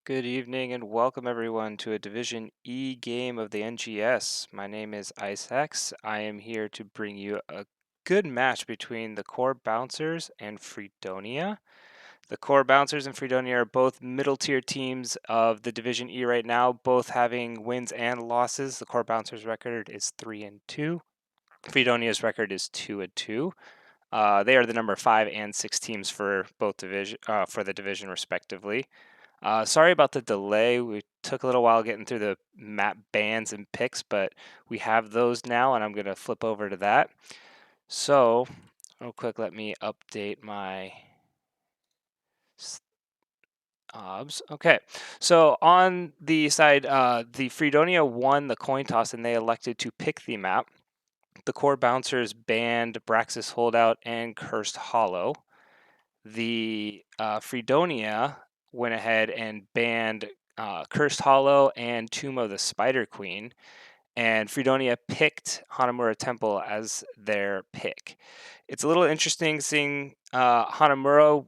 Good evening and welcome everyone to a Division E game of the NGS. My name is IceX. I am here to bring you a good match between the Core Bouncers and Freedonia. The Core Bouncers and Freedonia are both middle tier teams of the Division E right now, both having wins and losses. The Core Bouncers record is 3-2. Freedonia's record is 2-2. They are the number 5 and 6 teams for both for the division respectively. Sorry about the delay. We took a little while getting through the map bans and picks, but we have those now, and I'm going to flip over to that. So, real quick, let me update my obs. Okay, so on the side, the Freedonia won the coin toss, and they elected to pick the map. The Core Bouncers banned Braxis Holdout and Cursed Hollow. The Freedonia went ahead and banned Cursed Hollow and Tomb of the Spider Queen, and Freedonia picked Hanamura Temple as their pick. It's a little interesting seeing Hanamura.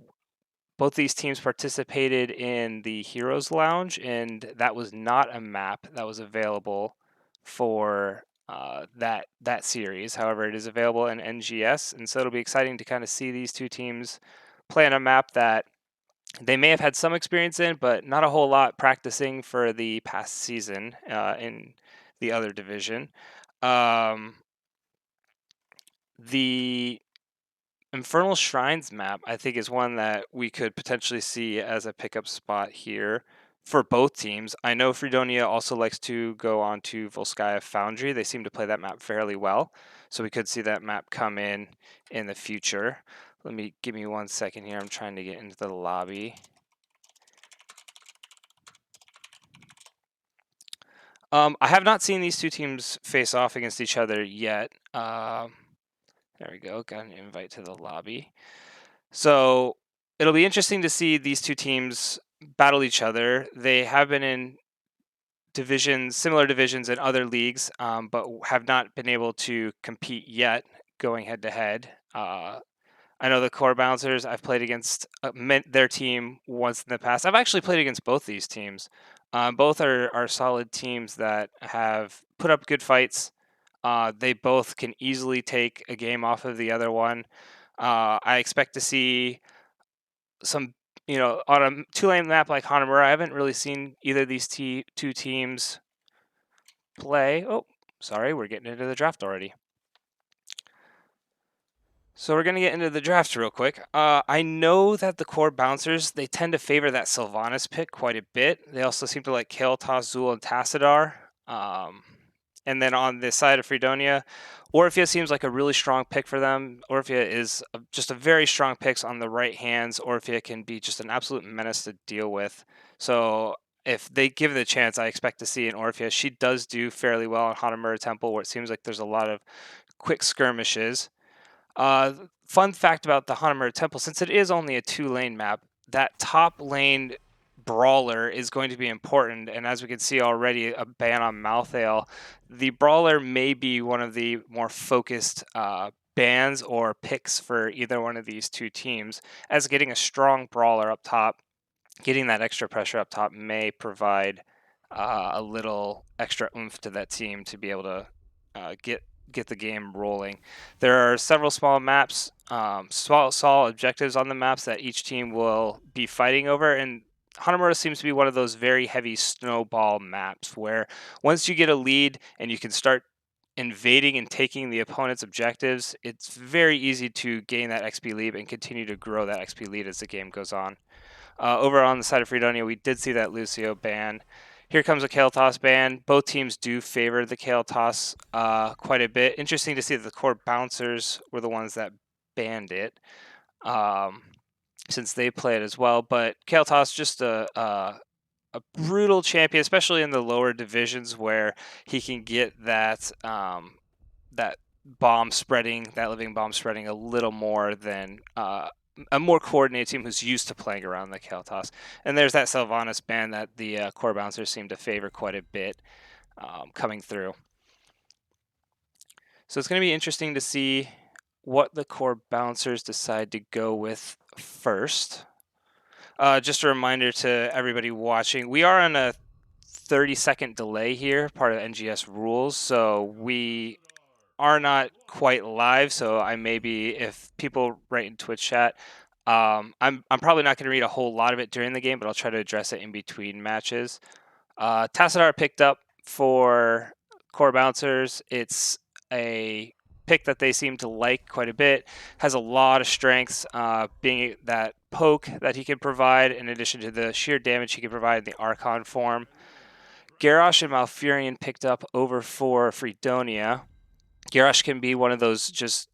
Both these teams participated in the Heroes Lounge, and that was not a map that was available for that series. However, it is available in NGS, and so it'll be exciting to kind of see these two teams play on a map that they may have had some experience in, but not a whole lot practicing for the past season in the other division. The Infernal Shrines map, I think, is one that we could potentially see as a pickup spot here for both teams. I know Freedonia also likes to go on to Volskaya Foundry. They seem to play that map fairly well, so we could see that map come in the future. Give me 1 second here. I'm trying to get into the lobby. I have not seen these two teams face off against each other yet. There we go. Got an invite to the lobby. So it'll be interesting to see these two teams battle each other. They have been in similar divisions in other leagues, but have not been able to compete yet going head to head. I know the Core Bouncers, I've played against their team once in the past. I've actually played against both these teams. Both are solid teams that have put up good fights. They both can easily take a game off of the other one. I expect to see some, on a two-lane map like Hanamura, I haven't really seen either of these two teams play. Oh, sorry, we're getting into the draft already. So we're going to get into the draft real quick. I know that the Core Bouncers, they tend to favor that Sylvanas pick quite a bit. They also seem to like Kael'thas, Zul, and Tassadar. And then on the side of Freedonia, Orphea seems like a really strong pick for them. Orphea is just a very strong pick on the right hands. Orphea can be just an absolute menace to deal with. So if they give it a chance, I expect to see an Orphea. She does do fairly well on Hanamura Temple, where it seems like there's a lot of quick skirmishes. Fun fact about the Hanamura Temple, since it is only a 2-lane map, that top lane brawler is going to be important, and as we can see already, a ban on Malthael. The brawler may be one of the more focused bans or picks for either one of these two teams, as getting a strong brawler up top, getting that extra pressure up top may provide a little extra oomph to that team to be able to get the game rolling. There are several small maps, small objectives on the maps that each team will be fighting over, and Hanamura seems to be one of those very heavy snowball maps where once you get a lead and you can start invading and taking the opponent's objectives, it's very easy to gain that XP lead and continue to grow that XP lead as the game goes on. Over on the side of Freedonia, we did see that Lucio ban. Here comes a Kael'thas ban. Both teams do favor the Kael'thas quite a bit. Interesting to see that the Core Bouncers were the ones that banned it, since they play it as well. But Kael'thas, just a brutal champion, especially in the lower divisions where he can get that that living bomb spreading a little more than a more coordinated team who's used to playing around the Kael'thas. And there's that Sylvanas ban that the Core Bouncers seem to favor quite a bit coming through. So it's going to be interesting to see what the Core Bouncers decide to go with first. Just a reminder to everybody watching, we are on a 30-second delay here, part of NGS rules, so we are not quite live. So I may be, if people write in Twitch chat, I'm probably not going to read a whole lot of it during the game, but I'll try to address it in between matches. Tassadar picked up for core bouncers. It's a pick that they seem to like quite a bit. Has a lot of strengths, being that poke that he can provide, in addition to the sheer damage he can provide in the Archon form. Garrosh and Malfurion picked up over for Freedonia. Garrosh can be one of those just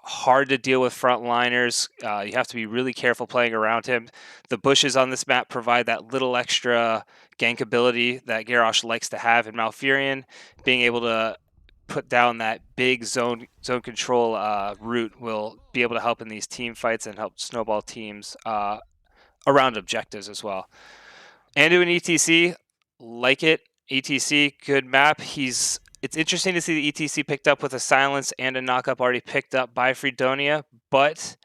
hard to deal with frontliners. You have to be really careful playing around him. The bushes on this map provide that little extra gank ability that Garrosh likes to have. In Malfurion, being able to put down that big zone control route will be able to help in these team fights and help snowball teams around objectives as well. Andu and ETC, like it. ETC, good map. It's interesting to see the ETC picked up with a silence and a knockup already picked up by Freedonia, but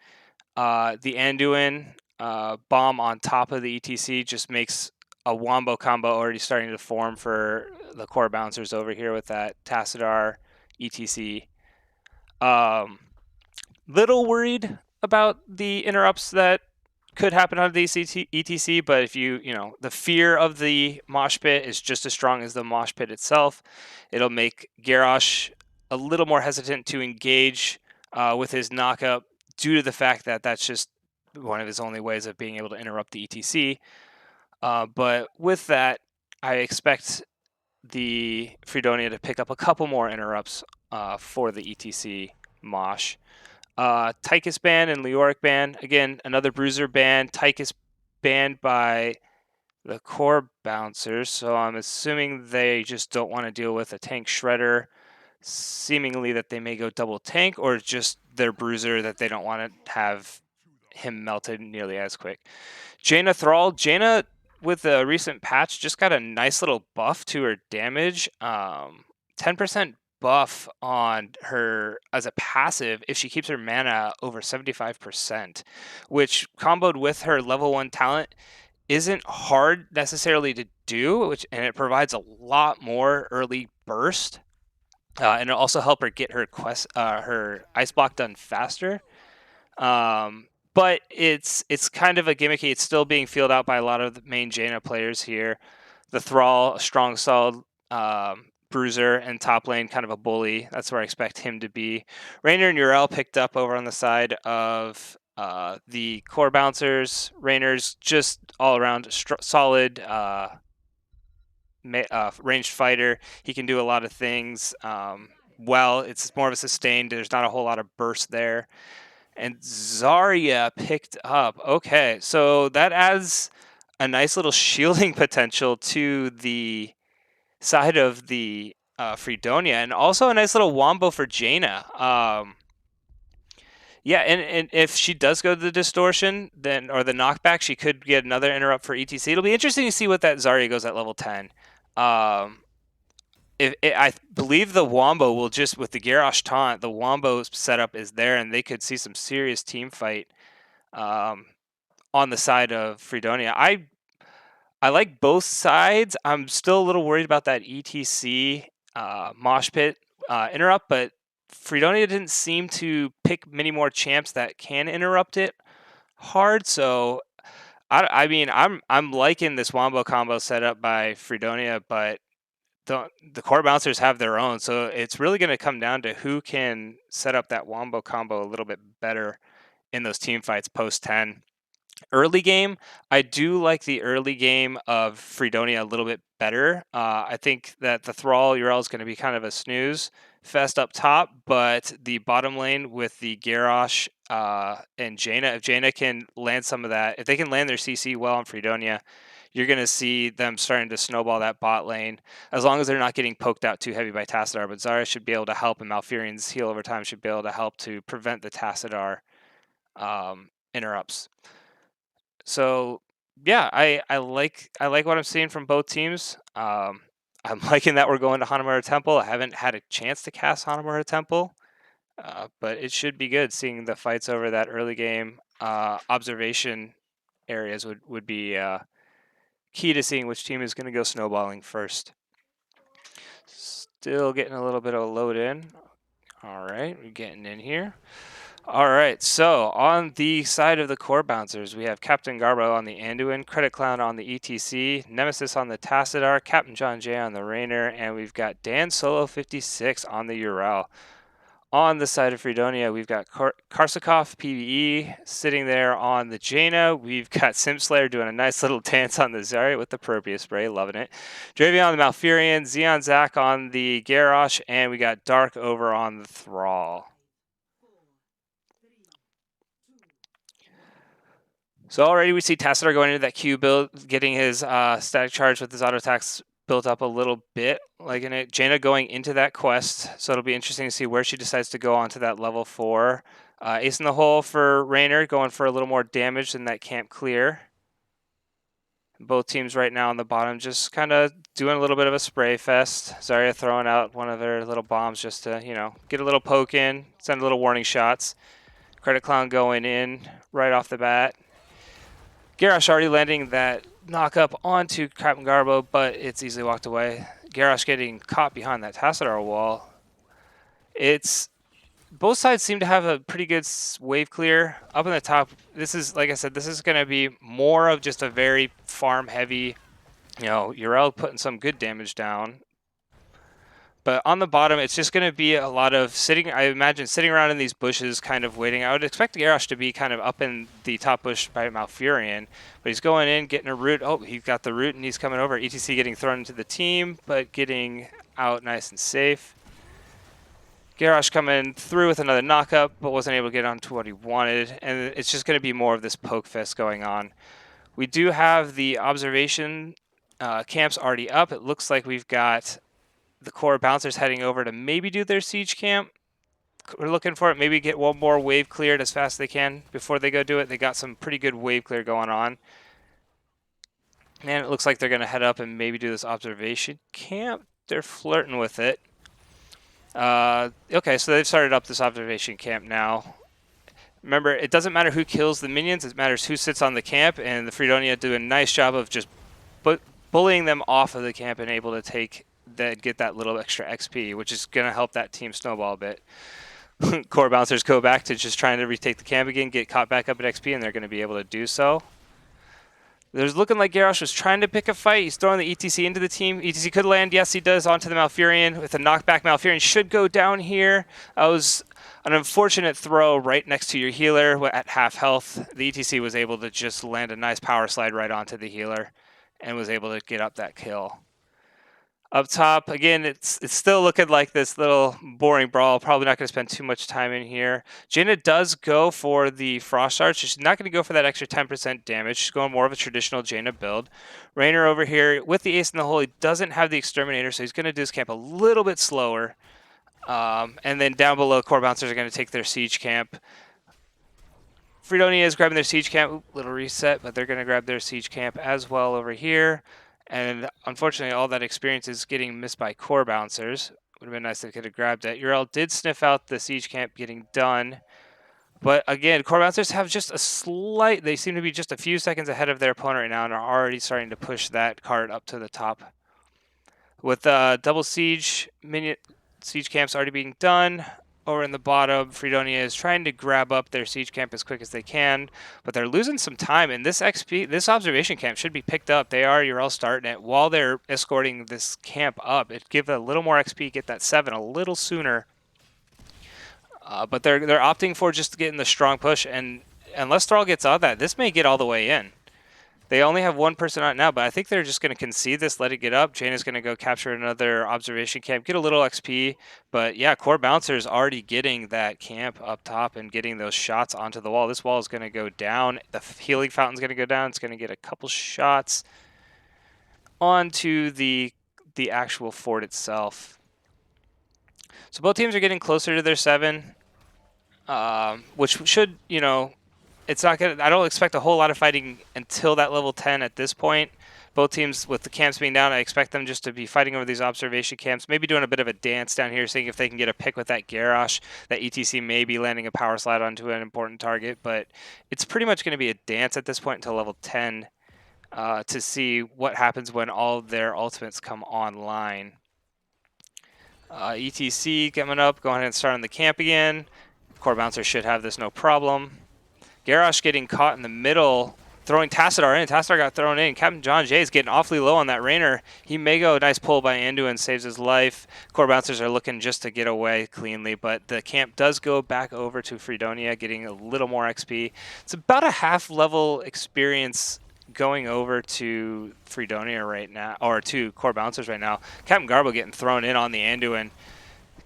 the Anduin bomb on top of the ETC just makes a wombo combo already starting to form for the core bouncers over here with that Tassadar ETC. Little worried about the interrupts that could happen out of the ETC, but if the fear of the mosh pit is just as strong as the mosh pit itself. It'll make Garrosh a little more hesitant to engage with his knockup due to the fact that that's just one of his only ways of being able to interrupt the ETC. But with that, I expect the Freedonia to pick up a couple more interrupts for the ETC mosh. Tychus ban and Leoric ban. Again, another bruiser ban. Tychus banned by the core bouncers, so I'm assuming they just don't want to deal with a tank shredder. Seemingly that they may go double tank, or just their bruiser that they don't want to have him melted nearly as quick. Jaina Thrall. Jaina, with the recent patch, just got a nice little buff to her damage. 10% buff on her as a passive if she keeps her mana over 75%, which comboed with her level 1 talent isn't hard necessarily to do, and it provides a lot more early burst. And it'll also help her get her her ice block done faster. But it's kind of a gimmicky. It's still being filled out by a lot of the main Jaina players here. The Thrall, a strong, solid bruiser, and top lane, kind of a bully. That's where I expect him to be. Raynor and Uriel picked up over on the side of the core bouncers. Raynor's just all around solid ranged fighter. He can do a lot of things. It's more of a sustained. There's not a whole lot of burst there. And Zarya picked up. Okay, so that adds a nice little shielding potential to the side of the Freedonia, and also a nice little wombo for Jaina. Yeah, and if she does go to the distortion, then or the knockback, she could get another interrupt for ETC. It'll be interesting to see what that Zarya goes at level 10. I believe the Wombo will just, with the Garrosh taunt, the Wombo setup is there, and they could see some serious team fight on the side of Freedonia. I like both sides. I'm still a little worried about that ETC mosh pit interrupt, but Freedonia didn't seem to pick many more champs that can interrupt it hard. So I mean, I'm liking this Wombo combo set up by Freedonia, but the core bouncers have their own, so it's really going to come down to who can set up that Wombo combo a little bit better in those team fights post 10. Early game, I do like the early game of Freedonia a little bit better. I think that the Thrall Uriel is going to be kind of a snooze fest up top, but the bottom lane with the Garrosh and Jaina, if Jaina can land some of that, if they can land their CC well on Freedonia, you're going to see them starting to snowball that bot lane, as long as they're not getting poked out too heavy by Tassadar. But Zarya should be able to help, and Malfurion's heal over time should be able to help to prevent the Tassadar interrupts. So yeah, I like what I'm seeing from both teams. I'm liking that we're going to Hanamura Temple. I haven't had a chance to cast Hanamura Temple, but it should be good seeing the fights over that early game observation areas would be key to seeing which team is going to go snowballing first. Still getting a little bit of a load in. All right, we're getting in here. All right, so on the side of the core bouncers, we have Captain Garbo on the Anduin, Credit Clown on the ETC, Nemesis on the Tassadar, Captain John J on the Rainer, and we've got Dan Solo 56 on the Ural. On the side of Freedonia, we've got Karsakov PvE sitting there on the Jaina. We've got Simslayer doing a nice little dance on the Zarya with the Propius spray, loving it. Dravion on the Malfurion, Xeon Zach on the Garrosh, and we got Dark over on the Thrall. So already we see Tassadar going into that Q build, getting his static charge with his auto attacks built up a little bit, liking it. Jaina going into that quest, so it'll be interesting to see where she decides to go onto that level 4. Ace in the hole for Raynor, going for a little more damage than that camp clear. Both teams right now on the bottom just kind of doing a little bit of a spray fest. Zarya throwing out one of their little bombs just to, get a little poke in, send a little warning shots. Credit Clown going in right off the bat. Garrosh already landing that knock up onto Captain Garbo, but it's easily walked away. Garrosh getting caught behind that Tassadar wall. Both sides seem to have a pretty good wave clear. Up in the top, this is, like I said, this is going to be more of just a very farm heavy, Yrel putting some good damage down. But on the bottom, it's just going to be a lot of sitting, I imagine, sitting around in these bushes, kind of waiting. I would expect Garrosh to be kind of up in the top bush by Malfurion, but he's going in, getting a root. Oh, he got the root, and he's coming over. ETC getting thrown into the team, but getting out nice and safe. Garrosh coming through with another knockup, but wasn't able to get onto what he wanted, and it's just going to be more of this poke fest going on. We do have the observation camps already up. It looks like we've got the core bouncers heading over to maybe do their siege camp. We're looking for it. Maybe get one more wave cleared as fast as they can before they go do it. They got some pretty good wave clear going on. And it looks like they're going to head up and maybe do this observation camp. They're flirting with it. Okay, so they've started up this observation camp now. Remember, it doesn't matter who kills the minions. It matters who sits on the camp. And the Freedonia do a nice job of just bullying them off of the camp and able to get that little extra XP, which is going to help that team snowball a bit. Core bouncers go back to just trying to retake the camp again, get caught back up at XP, and they're going to be able to do so. There's looking like Garrosh was trying to pick a fight. He's throwing the ETC into the team. ETC could land. Yes, he does, onto the Malfurion with a knockback. Malfurion should go down here. That was an unfortunate throw right next to your healer at half health. The ETC was able to just land a nice power slide right onto the healer and was able to get up that kill. Up top, again, it's still looking like this little boring brawl. Probably not going to spend too much time in here. Jaina does go for the Frost Arch. She's not going to go for that extra 10% damage. She's going more of a traditional Jaina build. Raynor over here with the Ace in the hole. He doesn't have the Exterminator, so he's going to do his camp a little bit slower. And then down below, core bouncers are going to take their siege camp. Freedonia is grabbing their siege camp. Ooh, little reset, but they're going to grab their siege camp as well over here. And unfortunately, all that experience is getting missed by core bouncers. Would have been nice if they could have grabbed it. Yrel did sniff out the siege camp getting done. But again, core bouncers have just they seem to be just a few seconds ahead of their opponent right now and are already starting to push that card up to the top. With double siege camps already being done, over in the bottom, Freedonia is trying to grab up their siege camp as quick as they can, but they're losing some time, and this observation camp should be picked up. You're all starting it while they're escorting this camp up. It give a little more XP, get that 7 a little sooner. But they're opting for just getting the strong push, and unless Thrall gets out of that, this may get all the way in. They only have one person out now, but I think they're just going to concede this, let it get up. Jaina's going to go capture another observation camp, get a little XP. But yeah, core bouncers already getting that camp up top and getting those shots onto the wall. This wall is going to go down. The healing fountain's going to go down. It's going to get a couple shots onto the actual fort itself. So both teams are getting closer to their 7, which should, it's not gonna. I don't expect a whole lot of fighting until that level 10 at this point, Both teams, with the camps being down, I expect them just to be fighting over these observation camps, maybe doing a bit of a dance down here, seeing if they can get a pick with that Garrosh. That ETC may be landing a power slide onto an important target, but it's pretty much going to be a dance at this point until level 10 to see what happens when all of their ultimates come online. ETC coming up, go ahead and start on the camp again. Core Bouncer should have this no problem. Garrosh getting caught in the middle, throwing Tassadar in. Tassadar got thrown in. Captain John Jay is getting awfully low on that Rainer. He may go. Nice pull by Anduin, saves his life. Core Bouncers are looking just to get away cleanly, but the camp does go back over to Freedonia, getting a little more XP. It's about a half level experience going over to Freedonia right now, or to Core Bouncers right now. Captain Garbo getting thrown in on the Anduin.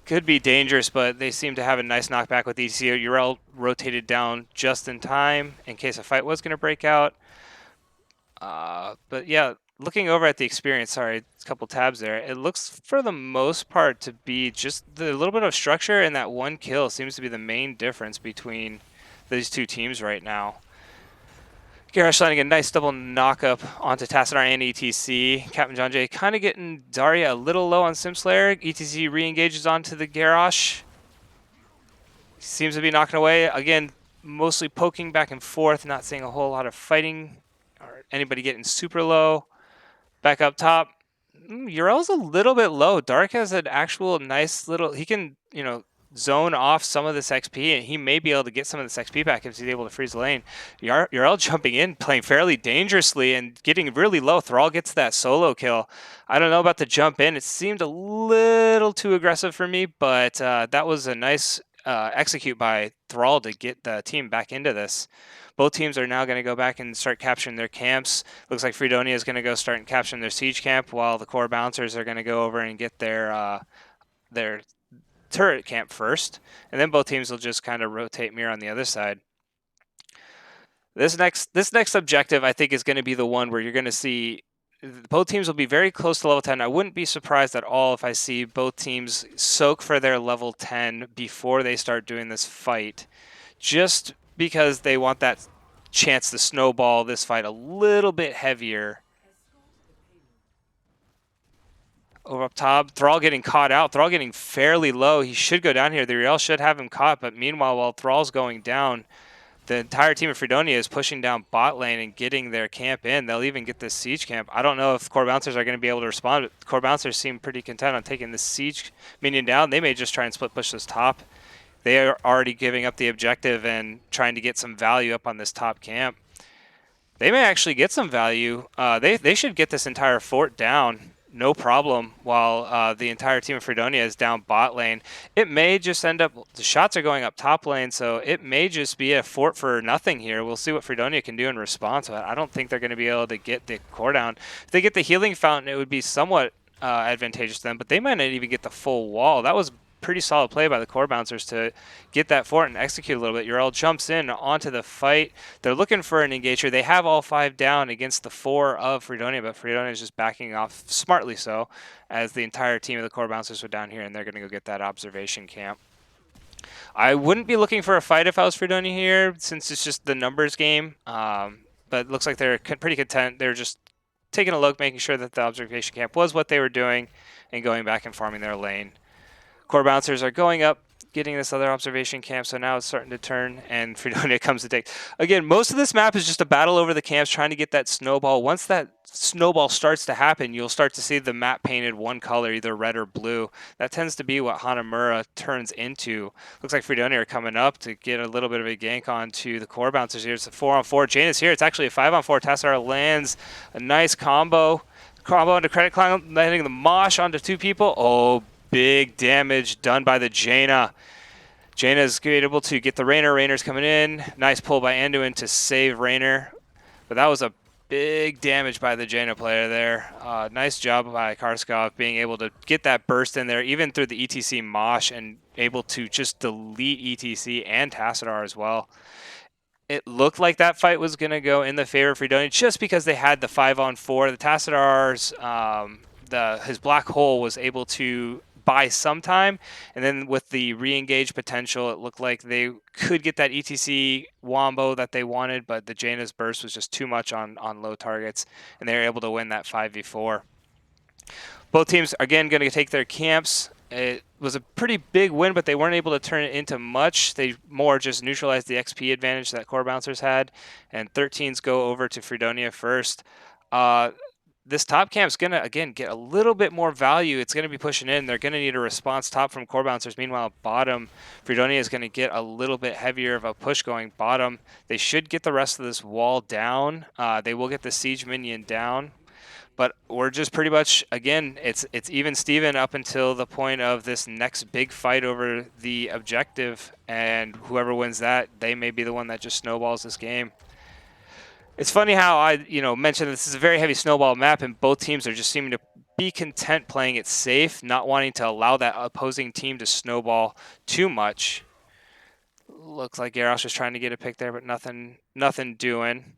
Could be dangerous, but they seem to have a nice knockback with ETC. Uriel rotated down just in time in case a fight was going to break out. But yeah, looking over at the experience, sorry, a couple tabs there, it looks for the most part to be just the little bit of structure, and that one kill seems to be the main difference between these two teams right now. Garrosh landing a nice double knock-up onto Tassadar and ETC. Captain John Jay kind of getting Zarya a little low on Simslayer. ETC re-engages onto the Garrosh. Seems to be knocking away. Again, mostly poking back and forth, not seeing a whole lot of fighting or anybody getting super low. Back up top. Uriel's a little bit low. Dark has an actual nice little... He can, you know, zone off some of this XP, and he may be able to get some of this XP back if he's able to freeze the lane. Uriel jumping in, playing fairly dangerously and getting really low. Thrall gets that solo kill. I don't know about the jump in. It seemed a little too aggressive for me, but that was a nice execute by Thrall to get the team back into this. Both teams are now going to go back and start capturing their camps. Looks like Freedonia is going to go start and capturing their siege camp, while the Core Bouncers are going to go over and get their turret camp first, and then both teams will just kind of rotate mirror on the other side. This next objective, I think, is going to be the one where you're going to see both teams will be very close to level 10. I wouldn't be surprised at all if I see both teams soak for their level 10 before they start doing this fight, just because they want that chance to snowball this fight a little bit heavier. Over up top, Thrall getting caught out. Thrall getting fairly low. He should go down here. The Uriel should have him caught, but meanwhile, while Thrall's going down, the entire team of Freedonia is pushing down bot lane and getting their camp in. They'll even get this siege camp. I don't know if Core Bouncers are going to be able to respond, but Core Bouncers seem pretty content on taking the siege minion down. They may just try and split push this top. They are already giving up the objective and trying to get some value up on this top camp. They may actually get some value. They should get this entire fort down, no problem, while the entire team of Freedonia is down bot lane. It may just end up, the shots are going up top lane, so it may just be a fort for nothing here. We'll see what Freedonia can do in response, but I don't think they're going to be able to get the core down. If they get the healing fountain, it would be somewhat advantageous to them, but they might not even get the full wall. That was pretty solid play by the Core Bouncers to get that fort and execute a little bit. Uriel jumps in onto the fight. They're looking for an engager. They have all 5 down against the 4 of Freedonia, but Freedonia is just backing off, smartly so, as the entire team of the Core Bouncers are down here, and they're going to go get that observation camp. I wouldn't be looking for a fight if I was Freedonia here, since it's just the numbers game, but it looks like they're pretty content. They're just taking a look, making sure that the observation camp was what they were doing, and going back and farming their lane. Core Bouncers are going up, getting this other observation camp, so now it's starting to turn, and Freedonia comes to take. Again, most of this map is just a battle over the camps, trying to get that snowball. Once that snowball starts to happen, you'll start to see the map painted one color, either red or blue. That tends to be what Hanamura turns into. Looks like Freedonia are coming up to get a little bit of a gank onto the Core Bouncers here. It's a 4-on-4. Jane is here. It's actually a 5-on-4. Tassar lands a nice combo. Combo into Credit Clown, landing the mosh onto 2 people. Oh, big damage done by the Jaina. Jaina's able to get the Rainer. Rainer's coming in. Nice pull by Anduin to save Rainer. But that was a big damage by the Jaina player there. Nice job by Karskov being able to get that burst in there, even through the ETC mosh, and able to just delete ETC and Tassadar as well. It looked like that fight was going to go in the favor of Freedonia just because they had the 5-on-4. The Tassadar's... his black hole was able to buy some time, and then with the re-engage potential, it looked like they could get that ETC wombo that they wanted, but the Jaina's burst was just too much on low targets, and they were able to win that 5v4. Both teams, again, going to take their camps. It was a pretty big win, but they weren't able to turn it into much. They more just neutralized the XP advantage that Core Bouncers had, and 13s go over to Freedonia first. This top camp is going to, again, get a little bit more value. It's going to be pushing in. They're going to need a response top from Core Bouncers. Meanwhile, bottom, Freedonia is going to get a little bit heavier of a push going bottom. They should get the rest of this wall down. They will get the siege minion down. But we're just pretty much, again, it's even Steven up until the point of this next big fight over the objective, and whoever wins that, they may be the one that just snowballs this game. It's funny how I, mentioned this is a very heavy snowball map, and both teams are just seeming to be content playing it safe, not wanting to allow that opposing team to snowball too much. Looks like Garrosh was trying to get a pick there, but nothing doing.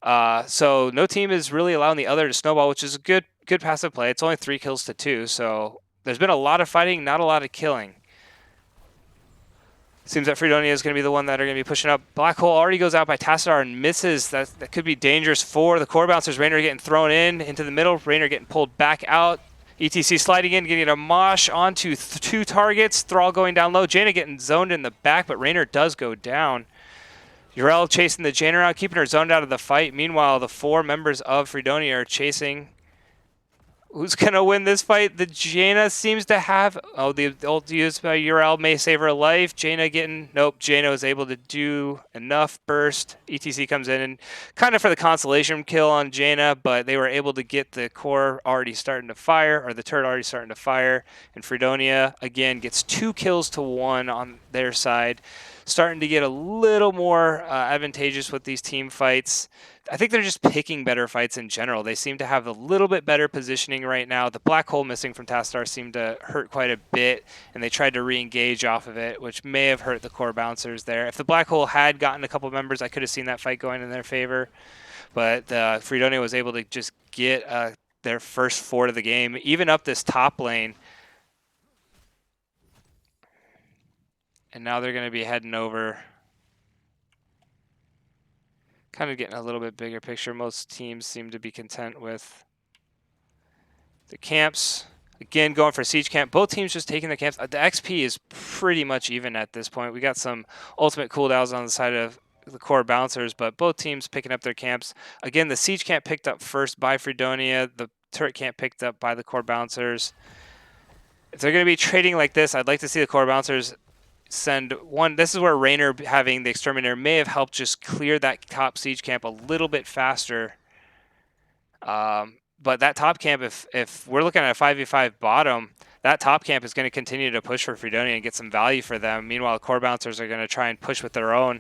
So no team is really allowing the other to snowball, which is a good passive play. It's only 3 kills to 2, so there's been a lot of fighting, not a lot of killing. Seems that Freedonia is going to be the one that are going to be pushing up. Black Hole already goes out by Tassadar and misses. That could be dangerous for the Core Bouncers. Raynor getting thrown into the middle. Raynor getting pulled back out. ETC sliding in, getting a mosh onto 2 targets. Thrall going down low. Jaina getting zoned in the back, but Raynor does go down. Urel chasing the Jaina around, keeping her zoned out of the fight. Meanwhile, the 4 members of Freedonia are chasing. Who's going to win this fight? The Jaina seems to have... Oh, the ult used by Urel may save her life. Jaina getting... Nope, Jaina was able to do enough burst. ETC comes in and kind of for the consolation kill on Jaina, but they were able to get the core already starting to fire, or the turret already starting to fire. And Freedonia, again, gets 2 kills to 1 on their side. Starting to get a little more advantageous with these team fights. I think they're just picking better fights in general. They seem to have a little bit better positioning right now. The black hole missing from Tassadar seemed to hurt quite a bit, and they tried to re-engage off of it, which may have hurt the Core Bouncers there. If the black hole had gotten a couple members, I could have seen that fight going in their favor. But Freedonia was able to just get their first 4 to the game, even up this top lane. And now they're going to be heading over. Kind of getting a little bit bigger picture. Most teams seem to be content with the camps. Again, going for siege camp. Both teams just taking the camps. The XP is pretty much even at this point. We got some ultimate cooldowns on the side of the Core Bouncers, but both teams picking up their camps. Again, the siege camp picked up first by Freedonia. The turret camp picked up by the Core Bouncers. If they're going to be trading like this, I'd like to see the Core Bouncers send one. This is where Raynor having the Exterminator may have helped just clear that top siege camp a little bit faster. But that top camp, if we're looking at a 5v5 bottom, that top camp is going to continue to push for Freedonia and get some value for them. Meanwhile, Core Bouncers are going to try and push with their own.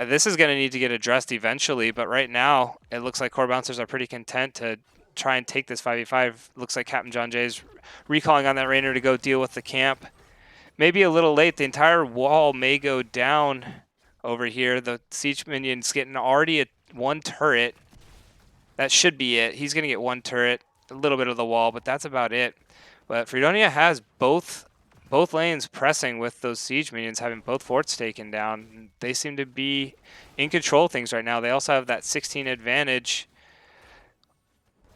This is going to need to get addressed eventually, but right now it looks like Core Bouncers are pretty content to try and take this 5v5. Looks like Captain John Jay is recalling on that Raynor to go deal with the camp. Maybe a little late. The entire wall may go down over here. The siege minion's getting already 1 turret. That should be it. He's going to get 1 turret, a little bit of the wall, but that's about it. But Freedonia has both lanes pressing with those siege minions having both forts taken down. They seem to be in control of things right now. They also have that 16 advantage.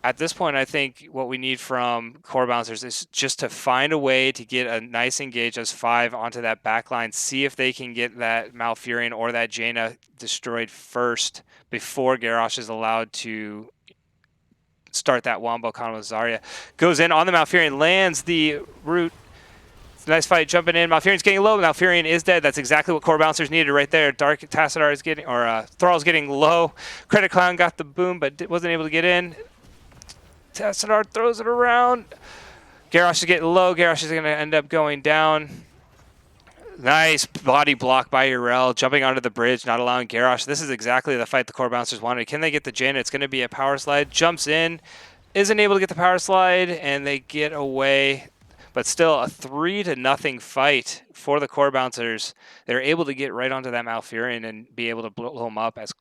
At this point, I think what we need from Core Bouncers is just to find a way to get a nice engage as 5 onto that back line, see if they can get that Malfurion or that Jaina destroyed first before Garrosh is allowed to start that Wombo con with Zarya. Goes in on the Malfurion, lands the root. It's a nice fight jumping in. Malfurion's getting low. Malfurion is dead. That's exactly what Core Bouncers needed right there. Dark Tassadar is getting, or Thrall's getting low. Credit Clown got the boom, but wasn't able to get in. Tassadar throws it around. Garrosh is getting low. Garrosh is going to end up going down. Nice body block by Urel, jumping onto the bridge, not allowing Garrosh. This is exactly the fight the Core Bouncers wanted. Can they get the Jaina? It's going to be a power slide. Jumps in, isn't able to get the power slide, and they get away. But still, a 3-0 fight for the Core Bouncers. They're able to get right onto that Malfurion and be able to blow him up as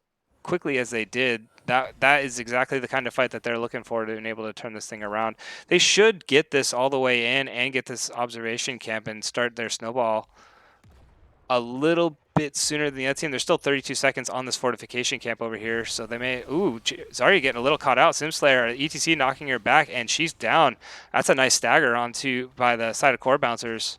quickly as they did. that is exactly the kind of fight that they're looking for to being able to turn this thing around. They should get this all the way in and get this observation camp and start their snowball a little bit sooner than the other team. There's still 32 seconds on this fortification camp over here, so they may. Ooh, Zarya getting a little caught out. Simslayer, ETC knocking her back, and she's down. That's a nice stagger onto by the side of core bouncers.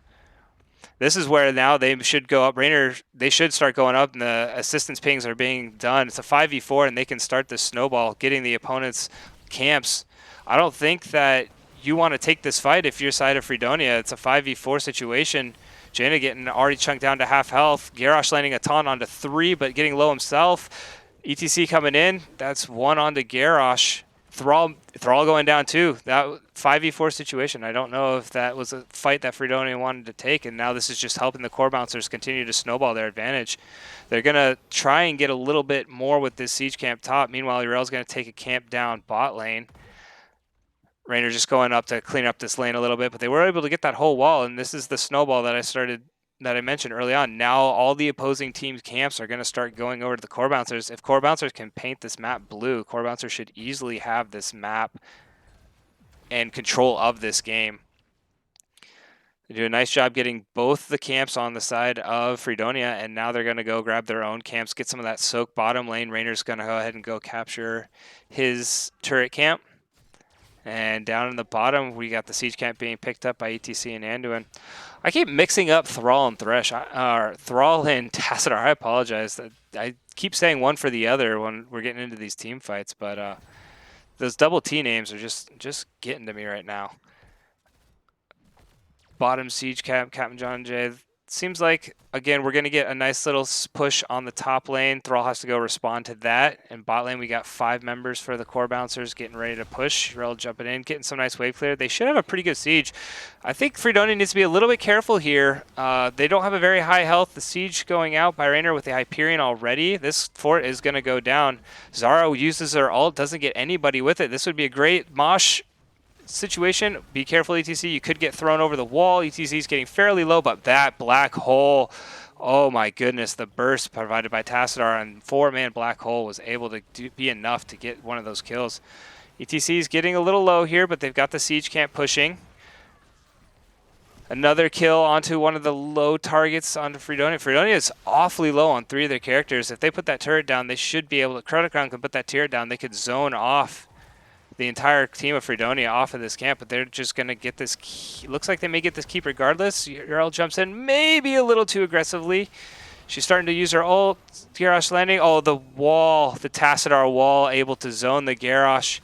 This is where now they should go up. Rainer, they should start going up, and the assistance pings are being done. It's a 5v4, and they can start the snowball, getting the opponent's camps. I don't think that you want to take this fight if you're side of Freedonia. It's a 5v4 situation. Jaina getting already chunked down to half health. Garrosh landing a taunt onto 3, but getting low himself. ETC coming in. That's 1 onto Garrosh. Thrall going down too. That 5v4 situation. I don't know if that was a fight that Freedonia wanted to take, and now this is just helping the core bouncers continue to snowball their advantage. They're going to try and get a little bit more with this siege camp top. Meanwhile, Urel's going to take a camp down bot lane. Rainer just going up to clean up this lane a little bit, but they were able to get that whole wall, and this is the snowball that I mentioned early on. Now all the opposing team's camps are going to start going over to the core bouncers. If core bouncers can paint this map blue, core bouncers should easily have this map and control of this game. They do a nice job getting both the camps on the side of Freedonia, and now they're going to go grab their own camps, get some of that soak bottom lane. Rainer's going to go ahead and go capture his turret camp. And down in the bottom, we got the siege camp being picked up by ETC and Anduin. I keep mixing up Thrall and Thresh, or Thrall and Tassadar. I apologize. I keep saying one for the other when we're getting into these team fights, but those double T names are just getting to me right now. Bottom siege camp, Captain John Jay. Seems like, again, we're going to get a nice little push on the top lane. Thrall has to go respond to that. And bot lane, we got 5 members for the core bouncers getting ready to push. Rel jumping in, getting some nice wave clear. They should have a pretty good siege. I think Freedonia needs to be a little bit careful here. They don't have a very high health. The siege going out by Rainer with the Hyperion already. This fort is going to go down. Zara uses her ult, doesn't get anybody with it. This would be a great mosh situation. Be careful, ETC. You could get thrown over the wall. ETC is getting fairly low, but that black hole, oh my goodness, the burst provided by Tassadar and 4-man black hole was able to be enough to get one of those kills. ETC is getting a little low here, but they've got the siege camp pushing. Another kill onto one of the low targets onto Freedonia. Freedonia is awfully low on 3 of their characters. If they put that turret down, they should be able to, Credit Crown can put that turret down, they could zone off the entire team of Freedonia off of this camp, but they're just going to get this key. Looks like they may get this keep regardless. Urel jumps in maybe a little too aggressively. She's starting to use her ult. Garrosh landing. Oh, the wall, the Tassadar wall, able to zone the Garrosh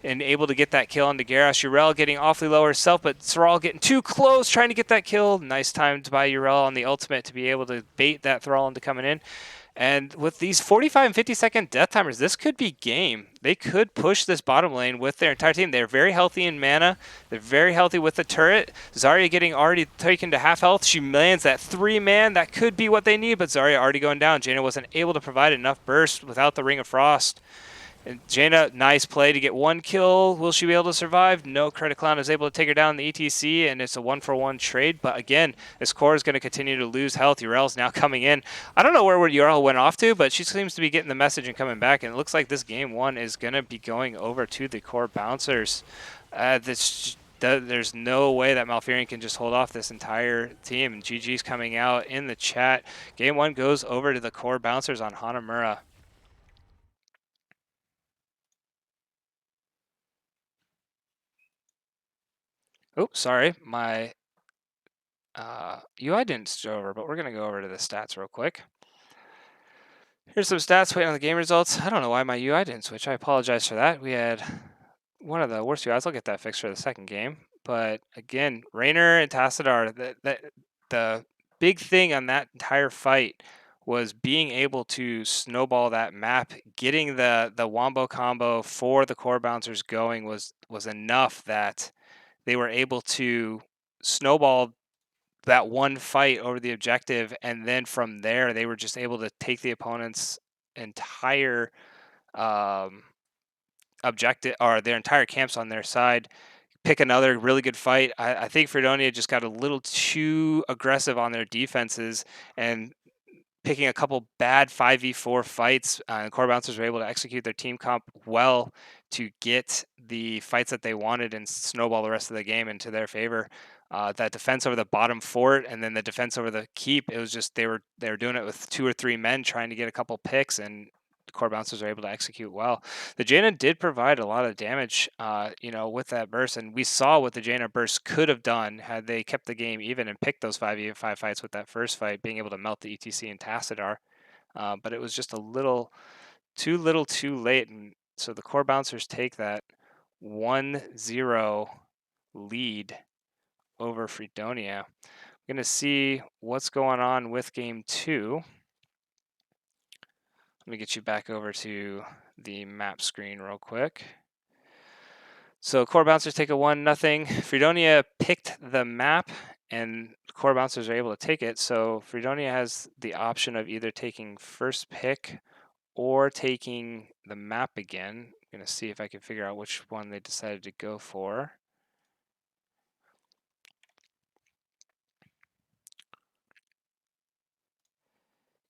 and able to get that kill onto Garrosh. Urel getting awfully low herself, but Thrall getting too close, trying to get that kill. Nice timed by Urel on the ultimate to be able to bait that Thrall into coming in. And with these 45 and 50-second death timers, this could be game. They could push this bottom lane with their entire team. They're very healthy in mana. They're very healthy with the turret. Zarya getting already taken to half health. She lands that 3-man. That could be what they need, but Zarya already going down. Jaina wasn't able to provide enough burst without the Ring of Frost. And Jaina, nice play to get 1 kill. Will she be able to survive? No. Credit Clown is able to take her down in the ETC, and it's a 1-for-1 trade. But again, this core is going to continue to lose health. Urel's now coming in. I don't know where Urel went off to, but she seems to be getting the message and coming back. And it looks like this game 1 is going to be going over to the core bouncers. There's no way that Malfurion can just hold off this entire team. And GG's coming out in the chat. Game 1 goes over to the core bouncers on Hanamura. Oh, sorry, my UI didn't switch over, but we're going to go over to the stats real quick. Here's some stats waiting on the game results. I don't know why my UI didn't switch. I apologize for that. We had one of the worst UIs. I'll get that fixed for the second game. But again, Rainer and Tassadar, the big thing on that entire fight was being able to snowball that map. Getting the wombo combo for the core bouncers going was enough that they were able to snowball that one fight over the objective, and then from there they were just able to take the opponent's entire objective, or their entire camps on their side, pick another really good fight. I think Freedonia just got a little too aggressive on their defenses, and picking a couple bad 5v4 fights. Core Bouncers were able to execute their team comp well to get the fights that they wanted and snowball the rest of the game into their favor. That defense over the bottom fort and then the defense over the keep, it was just they were doing it with 2 or 3 men trying to get a couple picks, and Core Bouncers are able to execute well. The Jaina did provide a lot of damage, with that burst, and we saw what the Jaina burst could have done had they kept the game even and picked those 5v5 fights with that first fight, being able to melt the ETC and Tassadar. But it was just a little too late, and so the Core Bouncers take that 1-0 lead over Freedonia. I'm going to see what's going on with game 2. Let me get you back over to the map screen real quick. So Core Bouncers take a 1-0. Freedonia picked the map, and Core Bouncers are able to take it. So Freedonia has the option of either taking first pick or taking the map again. I'm going to see if I can figure out which one they decided to go for.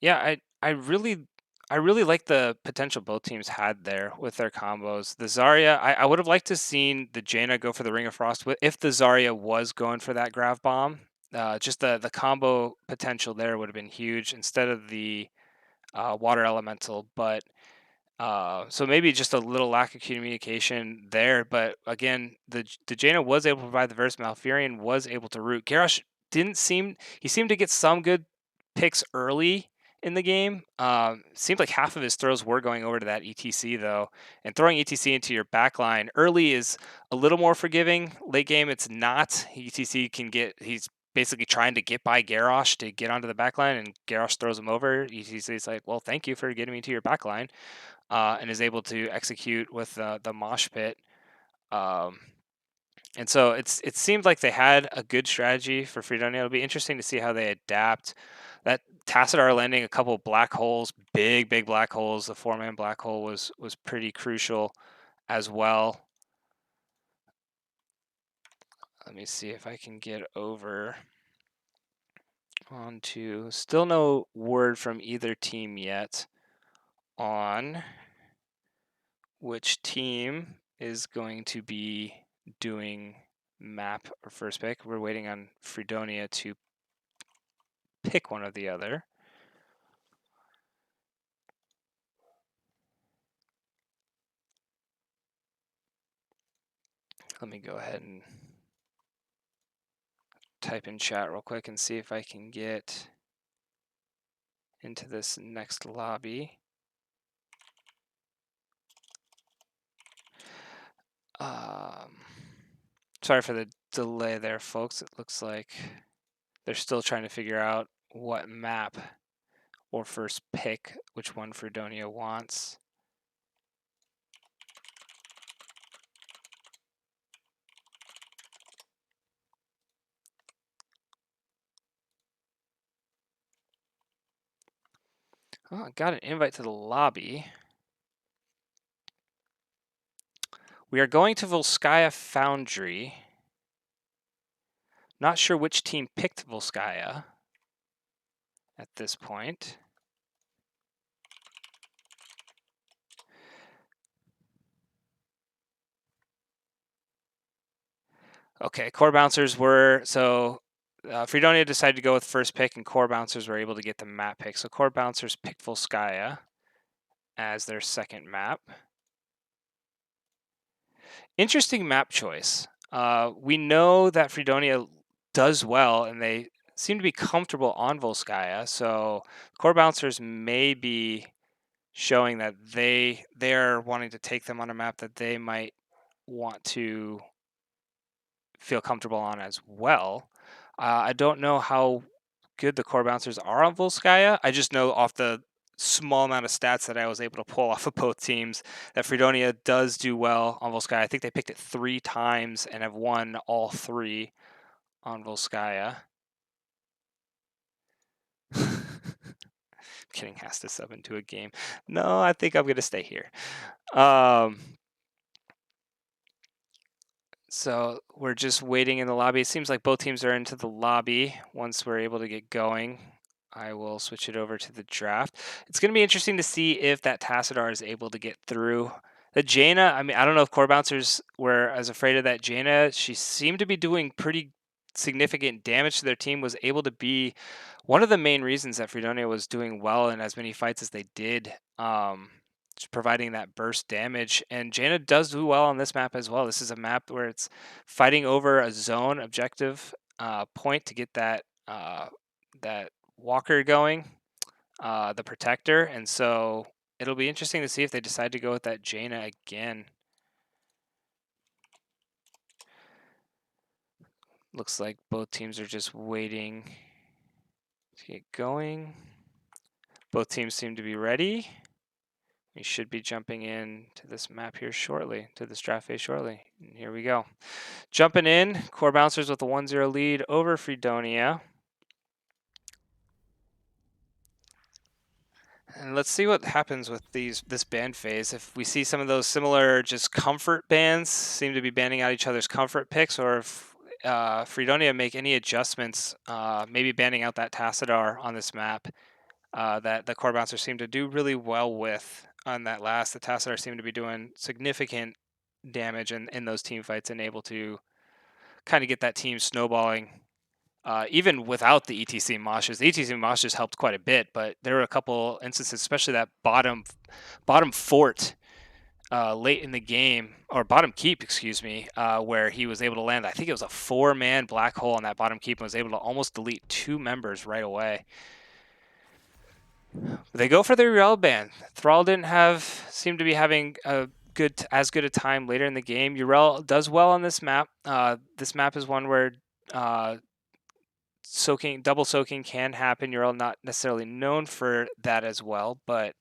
Yeah, I really like the potential both teams had there with their combos. The Zarya, I would have liked to seen the Jaina go for the Ring of Frost if the Zarya was going for that Grav Bomb. Just the combo potential there would have been huge instead of the Water Elemental. But so maybe just a little lack of communication there. But again, the Jaina was able to provide the verse. Malfurion was able to root. Garrosh he seemed to get some good picks early in the game. Seemed like half of his throws were going over to that ETC though, and throwing ETC into your backline early is a little more forgiving. Late game, it's not. ETC he's basically trying to get by Garrosh to get onto the backline, and Garrosh throws him over. ETC is like, well, thank you for getting me to your backline, and is able to execute with the mosh pit. And so it seemed like they had a good strategy for Freedonia. It'll be interesting to see how they adapt. That Tassadar landing a couple black holes, big black holes. The 4-man black hole was pretty crucial as well. Let me see if I can get over onto. Still no word from either team yet on which team is going to be doing map or first pick. We're waiting on Freedonia to pick one or the other. Let me go ahead and type in chat real quick and see if I can get into this next lobby. Sorry for the delay there, folks. It looks like they're still trying to figure out what map or first pick, which one Freedonia wants. Oh, I got an invite to the lobby. We are going to Volskaya Foundry. Not sure which team picked Volskaya at this point. Okay, Core Bouncers were, so Freedonia decided to go with first pick, and Core Bouncers were able to get the map pick. So Core Bouncers picked Volskaya as their second map. Interesting map choice. We know that Freedonia does well, and they seem to be comfortable on Volskaya. So Core Bouncers may be showing that they're wanting to take them on a map that they might want to feel comfortable on as well. I don't know how good the Core Bouncers are on Volskaya. I just know off the small amount of stats that I was able to pull off of both teams that Freedonia does do well on Volskaya. I think they picked it 3 times and have won all 3 on Volskaya. Kidding, has to sub into a game. No, I think I'm going to stay here. So we're just waiting in the lobby. It seems like both teams are into the lobby once we're able to get going. I will switch it over to the draft. It's going to be interesting to see if that Tassadar is able to get through. The Jaina, I mean, I don't know if core bouncers were as afraid of that Jaina. She seemed to be doing pretty significant damage to their team, was able to be one of the main reasons that Freedonia was doing well in as many fights as they did, just providing that burst damage. And Jaina does do well on this map as well. This is a map where it's fighting over a zone objective point to get that walker going, the protector, and so it'll be interesting to see if they decide to go with that Jaina again. Looks like both teams are just waiting to get going. Both teams seem to be ready. We should be jumping in to this map here shortly, to this draft phase shortly. And here we go. Jumping in, core bouncers with a 1-0 lead over Freedonia. And let's see what happens with this ban phase. If we see some of those similar just comfort bans seem to be banning out each other's comfort picks, or if Freedonia make any adjustments, maybe banning out that Tassadar on this map that the core bouncer seemed to do really well with on that last. The Tassadar seemed to be doing significant damage in those team fights and able to kind of get that team snowballing. Even without the ETC moshes, the ETC moshes helped quite a bit, but there were a couple instances, especially that bottom fort late in the game, or bottom keep, excuse me, where he was able to land. I think it was a 4-man black hole on that bottom keep and was able to almost delete 2 members right away. They go for the Uriel ban. Thrall didn't seem to be having as good a time later in the game. Uriel does well on this map. This map is one where double soaking can happen. You're all not necessarily known for that as well, but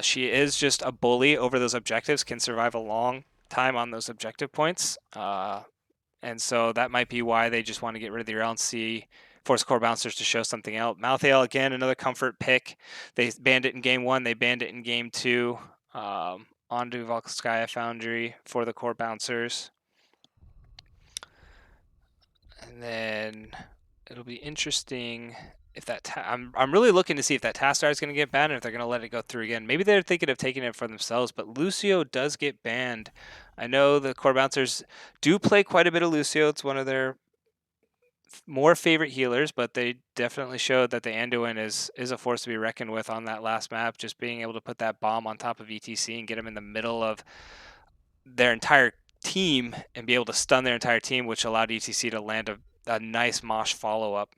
she is just a bully over those objectives, can survive a long time on those objective points. And so that might be why they just want to get rid of the RLNC, force core bouncers to show something else. Malthael, again, another comfort pick. They banned it in game 1. They banned it in game 2. Onto Volskaya Foundry for the core bouncers. And then it'll be interesting if that I'm really looking to see if that Tassadar is going to get banned, or if they're going to let it go through again. Maybe they're thinking of taking it for themselves, but Lucio does get banned. I know the core bouncers do play quite a bit of Lucio. It's one of their more favorite healers, but they definitely showed that the Anduin is a force to be reckoned with on that last map. Just being able to put that bomb on top of ETC and get them in the middle of their entire team and be able to stun their entire team, which allowed ETC to land a nice Mosh follow-up.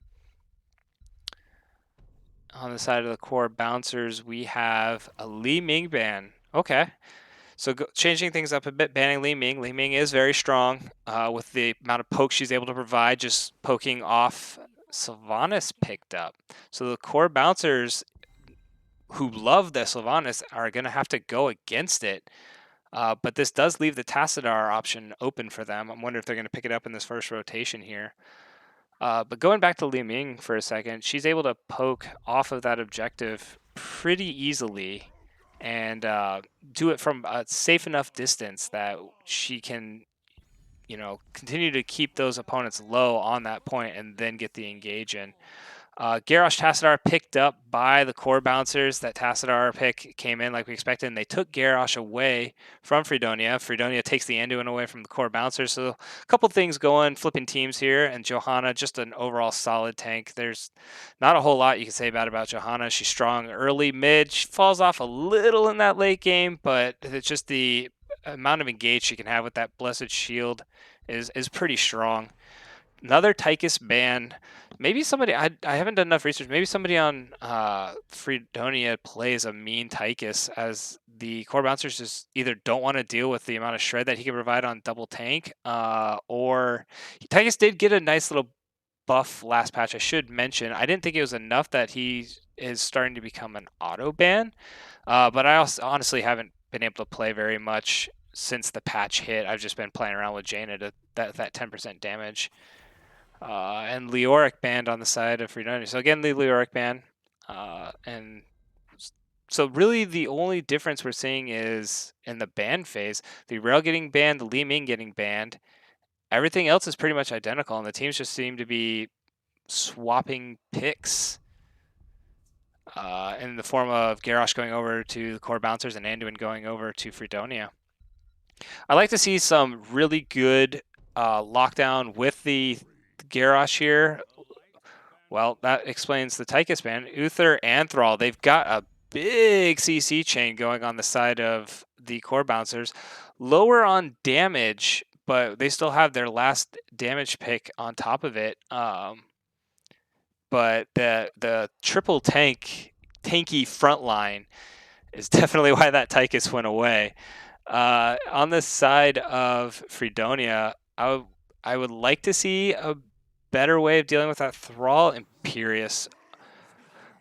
On the side of the core bouncers, we have a Li Ming ban. Okay. So changing things up a bit, banning Li Ming. Li Ming is very strong with the amount of poke she's able to provide, just poking off Sylvanas picked up. So the core bouncers who love the Sylvanas are going to have to go against it. But this does leave the Tassadar option open for them. I'm wondering if they're going to pick it up in this first rotation here. But going back to Li Ming for a second, she's able to poke off of that objective pretty easily and do it from a safe enough distance that she can, continue to keep those opponents low on that point and then get the engage in. Garrosh Tassadar picked up by the core bouncers. That Tassadar pick came in like we expected, and they took Garrosh away from Freedonia. Freedonia takes the Anduin away from the core bouncers. So a couple things going, flipping teams here, and Johanna, just an overall solid tank. There's not a whole lot you can say about Johanna. She's strong early, mid. She falls off a little in that late game, but it's just the amount of engage she can have with that Blessed Shield is pretty strong. Another Tychus ban. Maybe somebody, I haven't done enough research. Maybe somebody on Freedonia plays a mean Tychus, as the core bouncers just either don't want to deal with the amount of shred that he can provide on double tank, or Tychus did get a nice little buff last patch. I should mention, I didn't think it was enough that he is starting to become an auto ban, but I also honestly haven't been able to play very much since the patch hit. I've just been playing around with Jaina to that 10% damage. And Leoric banned on the side of Freedonia. So again, the Leoric ban. And so really the only difference we're seeing is in the ban phase, the Rail getting banned, the Li Ming getting banned. Everything else is pretty much identical, and the teams just seem to be swapping picks in the form of Garrosh going over to the core bouncers and Anduin going over to Freedonia. I like to see some really good lockdown with the Garrosh here. Well, that explains the Tychus ban. Uther and Thrall, they've got a big CC chain going on the side of the core bouncers. Lower on damage, but they still have their last damage pick on top of it. But the triple tanky front line is definitely why that Tychus went away. On the side of Freedonia, I would like to see a better way of dealing with that Thrall Imperious.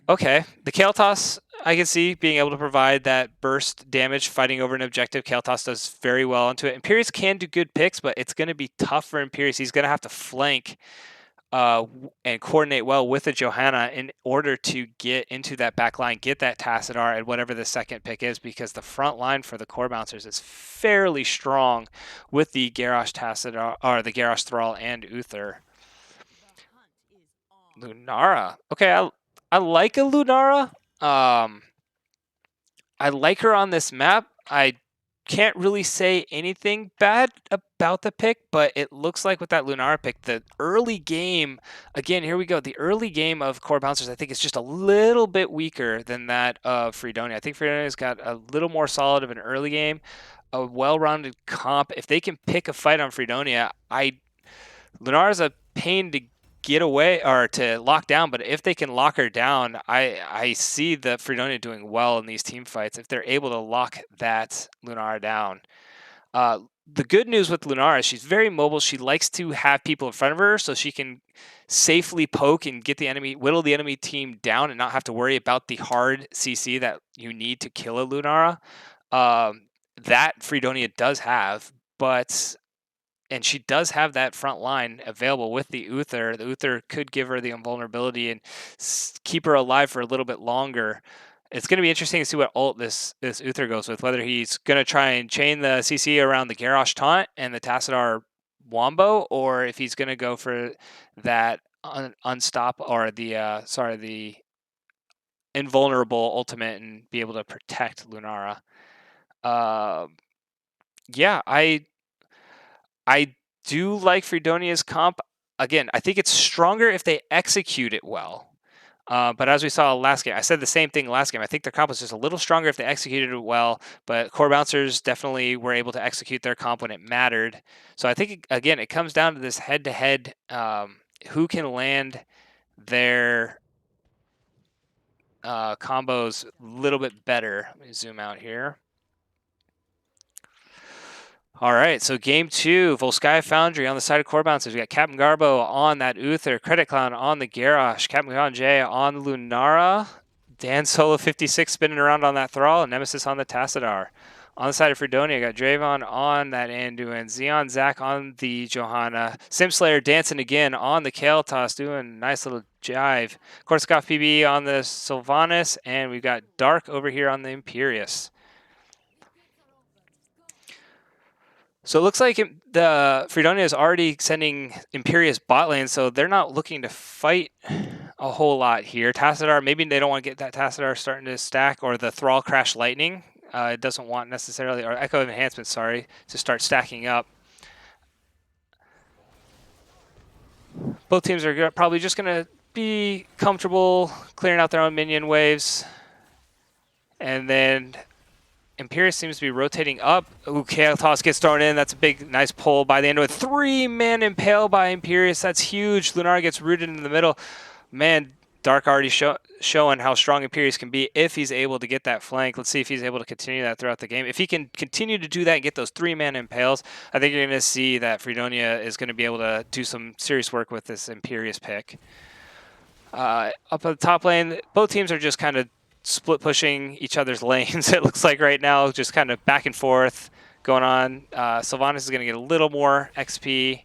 Okay, the Kael'thas I can see being able to provide that burst damage fighting over an objective. Kael'thas does very well into it. Imperious can do good picks, but it's going to be tough for Imperious. He's going to have to flank and coordinate well with the Johanna in order to get into that back line, get that Tassadar and whatever the second pick is, because the front line for the core bouncers is fairly strong with the Garrosh Tassadar, or the Garrosh Thrall and Uther. Lunara. Okay, I like a Lunara. I like her on this map. I can't really say anything bad about the pick, but it looks like with that Lunara pick, the early game, again, here we go. The early game of core bouncers, I think, is just a little bit weaker than that of Freedonia. I think Freedonia's got a little more solid of an early game, a well-rounded comp. If they can pick a fight on Freedonia, Lunara's a pain to get away or to lock down, but if they can lock her down, I see the Freedonia doing well in these team fights if they're able to lock that Lunara down. The good news with Lunara is she's very mobile. She likes to have people in front of her so she can safely poke and get the enemy, whittle the enemy team down and not have to worry about the hard CC that you need to kill a Lunara. That Freedonia does have, and she does have that front line available with the Uther. The Uther could give her the invulnerability and keep her alive for a little bit longer. It's going to be interesting to see what ult this Uther goes with, whether he's going to try and chain the CC around the Garrosh taunt and the Tassadar wombo, or if he's going to go for that unstop or the invulnerable ultimate and be able to protect Lunara. Yeah, I do like Freedonia's comp. Again, I think it's stronger if they execute it well. But as we saw last game, I said the same thing last game. I think their comp was just a little stronger if they executed it well, but core bouncers definitely were able to execute their comp when it mattered. So I think, again, it comes down to this head-to-head, who can land their combos a little bit better. Let me zoom out here. All right, so game two, Volskaya Foundry on the side of core bouncers. We got Captain Garbo on that Uther, Credit Clown on the Garrosh, Captain J on Lunara, Dan Solo 56 spinning around on that Thrall, and Nemesis on the Tassadar. On the side of Freedonia, got Draven on that Anduin, Xeon Zach on the Johanna, Simslayer dancing again on the Kael'thas, doing a nice little jive. Korsakoff PB on the Sylvanas, and we've got Dark over here on the Imperious. So it looks like the Freedonia is already sending Imperious bot lane, so they're not looking to fight a whole lot here. Tassadar, maybe they don't want to get that Tassadar starting to stack, or the Thrall Crash Lightning. It doesn't want necessarily, or Echo Enhancement, sorry, to start stacking up. Both teams are probably just going to be comfortable clearing out their own minion waves. And then Imperious seems to be rotating up. Ooh, Kael'thas gets thrown in. That's a big, nice pull by the end of it. 3-man impale by Imperious. That's huge. Lunara gets rooted in the middle. Man, Dark already showing how strong Imperious can be if he's able to get that flank. Let's see if he's able to continue that throughout the game. If he can continue to do that and get those 3-man impales, I think you're going to see that Freedonia is going to be able to do some serious work with this Imperious pick. Up at the top lane, both teams are just kind of split pushing each other's lanes, it looks like right now, just kind of back and forth going on. Sylvanas is going to get a little more XP,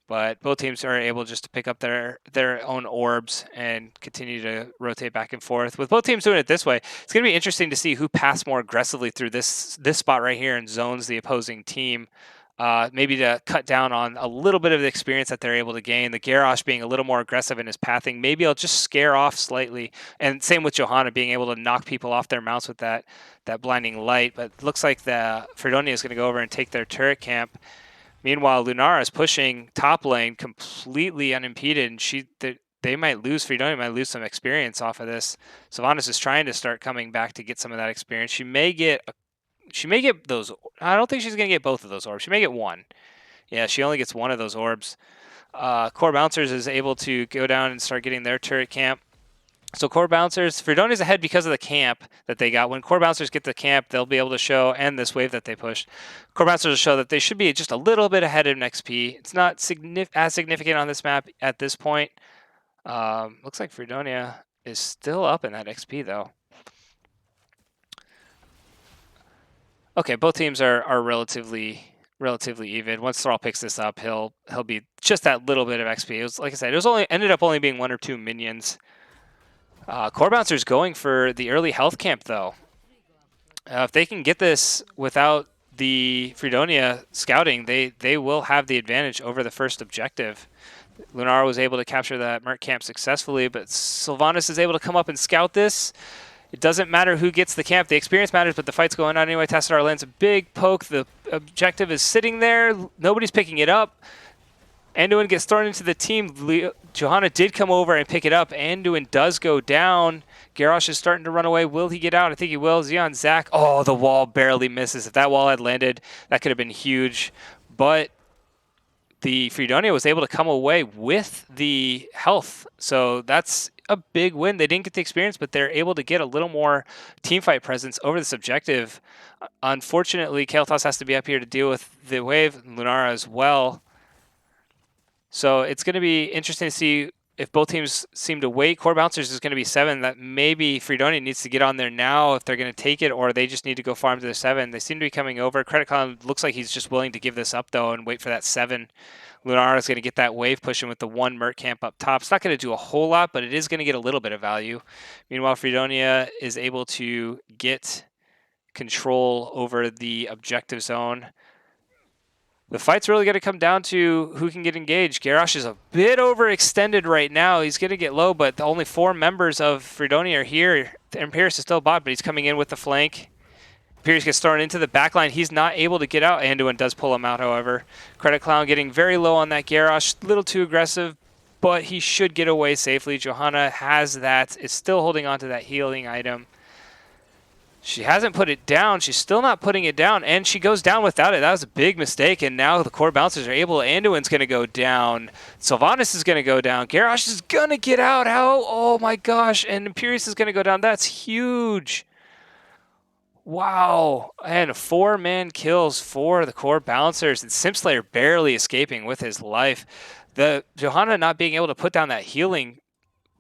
but both teams are able just to pick up their own orbs and continue to rotate back and forth. With both teams doing it this way, it's going to be interesting to see who passes more aggressively through this spot right here and zones the opposing team. maybe to cut down on a little bit of the experience that they're able to gain. The Garrosh being a little more aggressive in his pathing, maybe I'll just scare off slightly. And same with Johanna being able to knock people off their mounts with that blinding light. But it looks like the Freedonia is going to go over and take their turret camp. Meanwhile, Lunara is pushing top lane completely unimpeded, and they might lose. Freedonia might lose some experience off of this. Sylvanas is trying to start coming back to get some of that experience. She may get those. I don't think she's going to get both of those orbs. She may get one. Yeah, she only gets one of those orbs. Core Bouncers is able to go down and start getting their turret camp. So Core Bouncers, Freedonia's ahead because of the camp that they got. When Core Bouncers get the camp, they'll be able to show, and this wave that they pushed, Core Bouncers will show that they should be just a little bit ahead in XP. It's not as significant on this map at this point. Looks like Freedonia is still up in that XP, though. Okay, both teams are relatively even. Once Thrall picks this up, he'll be just that little bit of XP. It was, like I said, ended up only being 1 or 2 minions. Core Bouncer's going for the early health camp, though. If they can get this without the Freedonia scouting, they will have the advantage over the first objective. Lunar was able to capture that Merc camp successfully, but Sylvanas is able to come up and scout this. It doesn't matter who gets the camp. The experience matters, but the fight's going on anyway. Tassadar lands a big poke. The objective is sitting there. Nobody's picking it up. Anduin gets thrown into the team. Johanna did come over and pick it up. Anduin does go down. Garrosh is starting to run away. Will he get out? I think he will. Xeon Zac. Oh, the wall barely misses. If that wall had landed, that could have been huge. But the Freedonia was able to come away with the health. So that's a big win. They didn't get the experience, but they're able to get a little more teamfight presence over this objective. Unfortunately, Kael'thas has to be up here to deal with the wave, and Lunara as well. So it's going to be interesting to see if both teams seem to wait. Core Bouncers is going to be 7. That maybe Freedonia needs to get on there now if they're going to take it, or they just need to go farm to the 7. They seem to be coming over. Credit Clown looks like he's just willing to give this up, though, and wait for that 7. Lunara is going to get that wave pushing with the 1 Merc camp up top. It's not going to do a whole lot, but it is going to get a little bit of value. Meanwhile, Freedonia is able to get control over the objective zone. The fight's really going to come down to who can get engaged. Garrosh is a bit overextended right now. He's going to get low, but only 4 members of Freedonia are here. Imperius is still bot, but he's coming in with the flank. Imperius gets thrown into the backline. He's not able to get out. Anduin does pull him out, however. Credit Clown getting very low on that Garrosh. A little too aggressive, but he should get away safely. Johanna has that. Is still holding on to that healing item. She hasn't put it down. She's still not putting it down, and she goes down without it. That was a big mistake, and now the Core Bouncers are able. Anduin's going to go down. Sylvanas is going to go down. Garrosh is going to get out. How? Oh, my gosh. And Imperius is going to go down. That's huge. Wow. And 4-man kills for the Core Bouncers, and Simpslayer barely escaping with his life. The Johanna not being able to put down that healing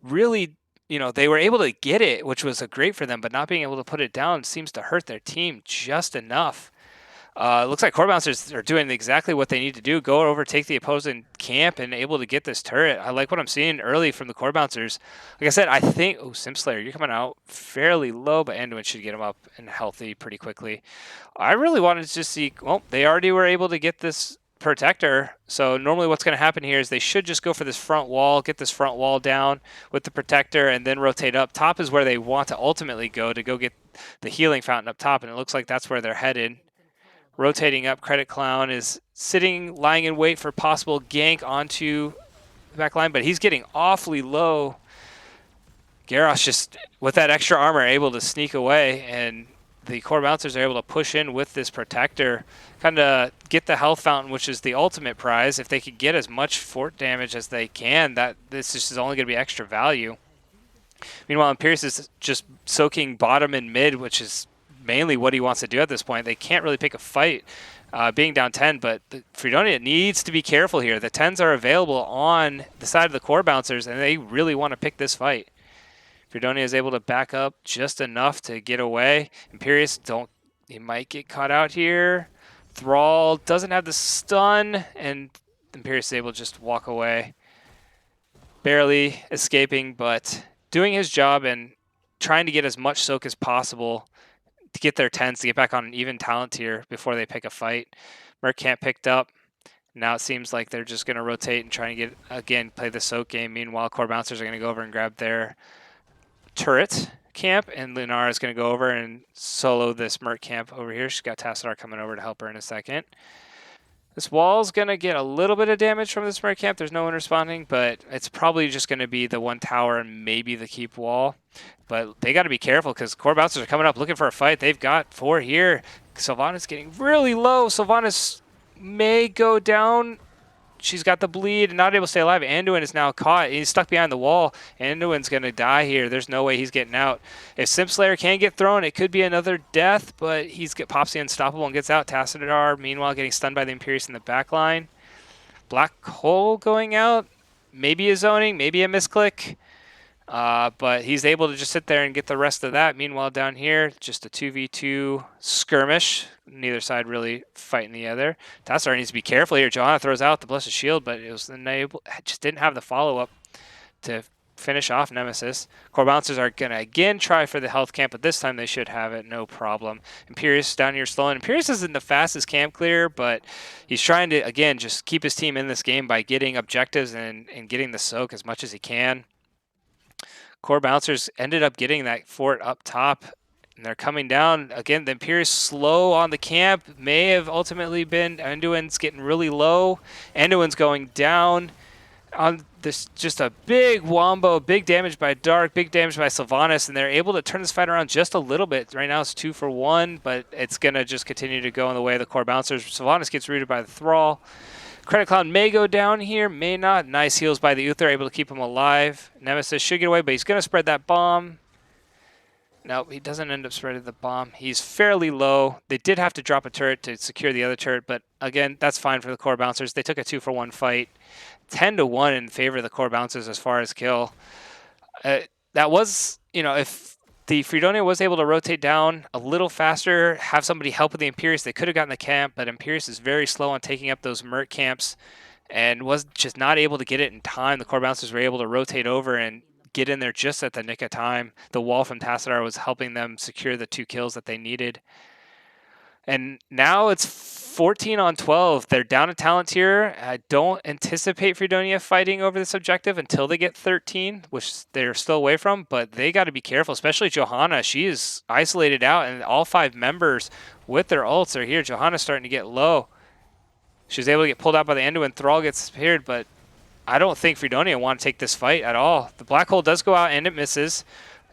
really... they were able to get it, which was great for them, but not being able to put it down seems to hurt their team just enough. It looks like Core Bouncers are doing exactly what they need to do. Go over, take the opposing camp, and able to get this turret. I like what I'm seeing early from the Core Bouncers. Like I said, I think... Oh, Simslayer, you're coming out fairly low, but Anduin should get him up and healthy pretty quickly. I really wanted to just see... Well, they already were able to get this protector. So normally what's going to happen here is they should just go for this front wall, get this front wall down with the protector, and then rotate up. Top is where they want to ultimately go to get the healing fountain up top, and it looks like that's where they're headed. Rotating up, Credit Clown is sitting, lying in wait for possible gank onto the back line, but he's getting awfully low. Garrosh just, with that extra armor, able to sneak away, and the Core Bouncers are able to push in with this protector, kind of get the health fountain, which is the ultimate prize. If they could get as much fort damage as they can, this just is only going to be extra value. Meanwhile, Imperius is just soaking bottom and mid, which is mainly what he wants to do at this point. They can't really pick a fight being down 10, but Freedonia needs to be careful here. The 10s are available on the side of the Core Bouncers, and they really want to pick this fight. Freedonia is able to back up just enough to get away. Imperius, he might get caught out here. Thrall doesn't have the stun, and Imperius is able to just walk away. Barely escaping, but doing his job and trying to get as much soak as possible to get their 10s to get back on an even talent tier before they pick a fight. Merc camp picked up. Now it seems like they're just going to rotate and try and get, again, play the soak game. Meanwhile, core bouncers are going to go over and grab their turret camp, and Lunar is going to go over and solo this Merc camp over here. She's got Tassadar coming over to help her in a second. This wall's going to get a little bit of damage from this Merc camp. There's no one responding, but it's probably just going to be the one tower and maybe the keep wall. But they got to be careful because core bouncers are coming up looking for a fight. They've got 4 here. Sylvanas getting really low. Sylvanas may go down. She's got the bleed and not able to stay alive. Anduin is now caught. He's stuck behind the wall. Anduin's going to die here. There's no way he's getting out. If Simpslayer can get thrown, it could be another death, but pops the unstoppable and gets out. Tassadar, meanwhile, getting stunned by the Imperius in the back line. Black Hole going out. Maybe a zoning, maybe a misclick. But he's able to just sit there and get the rest of that. Meanwhile, down here, just a 2v2 skirmish. Neither side really fighting the other. Tassar needs to be careful here. Johanna throws out the Blessed Shield, but it was just didn't have the follow-up to finish off Nemesis. Core Bouncers are going to again try for the health camp, but this time they should have it, no problem. Imperius down here slowing. Imperius isn't the fastest camp clear, but he's trying to, again, just keep his team in this game by getting objectives and getting the soak as much as he can. Core Bouncers ended up getting that fort up top, and they're coming down. Again, the Imperius slow on the camp. May have ultimately been Anduin's getting really low. Anduin's going down on this, just a big wombo, big damage by Dark, big damage by Sylvanas, and they're able to turn this fight around just a little bit. Right now it's 2 for 1, but it's going to just continue to go in the way of the Core Bouncers. Sylvanas gets rooted by the Thrall. Credit Clown may go down here, may not. Nice heals by the Uther, able to keep him alive. Nemesis should get away, but he's going to spread that bomb. No, he doesn't end up spreading the bomb. He's fairly low. They did have to drop a turret to secure the other turret, but again, that's fine for the Core Bouncers. They took a 2 for 1 fight. 10 to 1 in favor of the Core Bouncers as far as kill. That was, if the Freedonia was able to rotate down a little faster, have somebody help with the Imperius, they could have gotten the camp, but Imperius is very slow on taking up those Merc camps and was just not able to get it in time. The Core Bouncers were able to rotate over and get in there just at the nick of time. The wall from Tassadar was helping them secure the 2 kills that they needed. And now it's 14 on 12. They're down a talent tier. I don't anticipate Freedonia fighting over this objective until they get 13, which they're still away from, but they got to be careful, especially Johanna. She is isolated out, and all 5 members with their ults are here. Johanna's starting to get low. She was able to get pulled out by the Anduin. Thrall gets speared, but I don't think Freedonia want to take this fight at all. The Black Hole does go out, and it misses.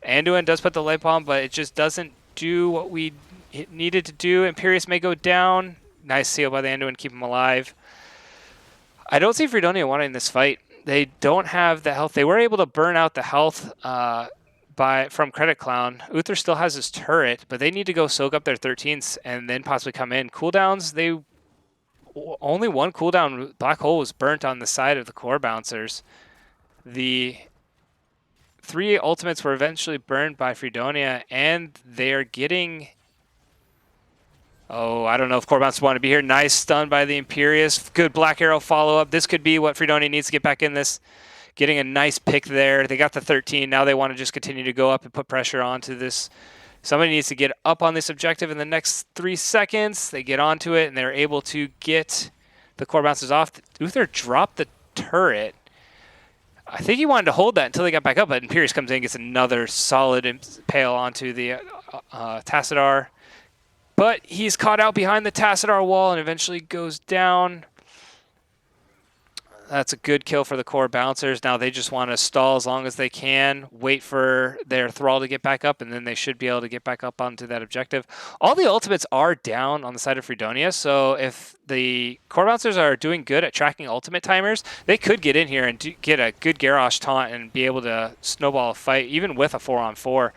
Anduin does put the light bomb, but it just doesn't do what it needed to do. Imperius may go down. Nice seal by the Anduin, keep him alive. I don't see Freedonia wanting this fight. They don't have the health. They were able to burn out the health from Credit Clown. Uther still has his turret, but they need to go soak up their 13s and then possibly come in. Cooldowns, only one cooldown. Black Hole was burnt on the side of the Core Bouncers. The 3 ultimates were eventually burned by Freedonia, and they are getting... Oh, I don't know if Core Bouncers want to be here. Nice stun by the Imperius. Good Black Arrow follow-up. This could be what Freedonia needs to get back in this. Getting a nice pick there. They got the 13. Now they want to just continue to go up and put pressure onto this. Somebody needs to get up on this objective in the next 3 seconds. They get onto it, and they're able to get the Core Bouncers off. Uther dropped the turret. I think he wanted to hold that until they got back up, but Imperius comes in and gets another solid impale onto the Tassadar. But he's caught out behind the Tassadar wall and eventually goes down. That's a good kill for the Core Bouncers. Now they just want to stall as long as they can, wait for their Thrall to get back up, and then they should be able to get back up onto that objective. All the ultimates are down on the side of Freedonia, so if the Core Bouncers are doing good at tracking ultimate timers, they could get in here and get a good Garrosh taunt and be able to snowball a fight, even with a 4-on-4.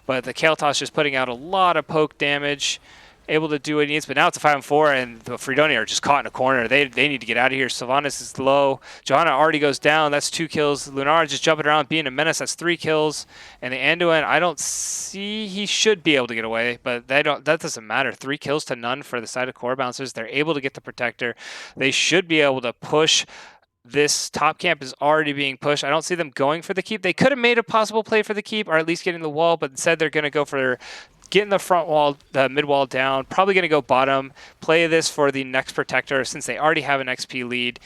But the Kael'thas just putting out a lot of poke damage, able to do what he needs, but now it's a 5-on-4, and the Freedonia are just caught in a corner. They need to get out of here. Sylvanas is low. Johanna already goes down. That's 2 kills. Lunar just jumping around, being a menace. That's 3 kills. And the Anduin, I don't see... He should be able to get away, but that doesn't matter. 3 kills to none for the side of Core Bouncers. They're able to get the Protector. They should be able to push. This top camp is already being pushed. I don't see them going for the keep. They could have made a possible play for the keep, or at least getting the wall, but instead they're going to go for getting the front wall, the mid wall down, probably going to go bottom, play this for the next protector since they already have an XP lead.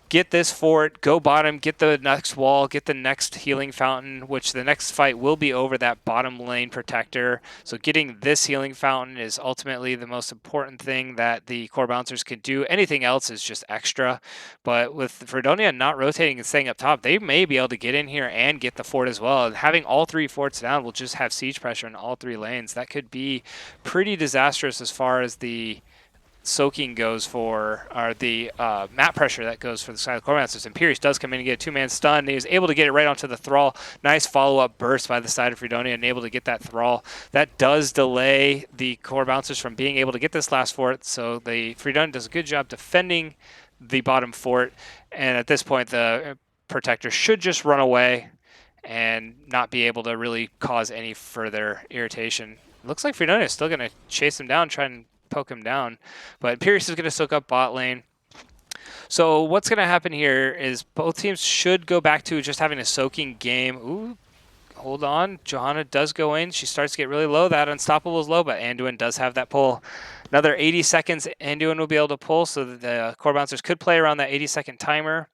Get this fort, go bottom, get the next wall, get the next healing fountain, which the next fight will be over that bottom lane protector. So getting this healing fountain is ultimately the most important thing that the core bouncers can do. Anything else is just extra. But with Freedonia not rotating and staying up top, they may be able to get in here and get the fort as well. And having all 3 forts down will just have siege pressure in all 3 lanes. That could be pretty disastrous as far as the soaking goes for, or the map pressure that goes for the side of the core bouncers. Imperius does come in and get a 2-man stun. He was able to get it right onto the Thrall. Nice follow-up burst by the side of Freedonia and able to get that Thrall. That does delay the core bouncers from being able to get this last fort, so the Freedonia does a good job defending the bottom fort, and at this point the protector should just run away and not be able to really cause any further irritation. Looks like Freedonia is still going to chase him down, try and poke him down, but Imperius is going to soak up bot lane. So what's going to happen here is both teams should go back to just having a soaking game. Ooh, hold on. Johanna does go in. She starts to get really low. That Unstoppable is low, but Anduin does have that pull. Another 80 seconds, Anduin will be able to pull, so that the core bouncers could play around that 80-second timer.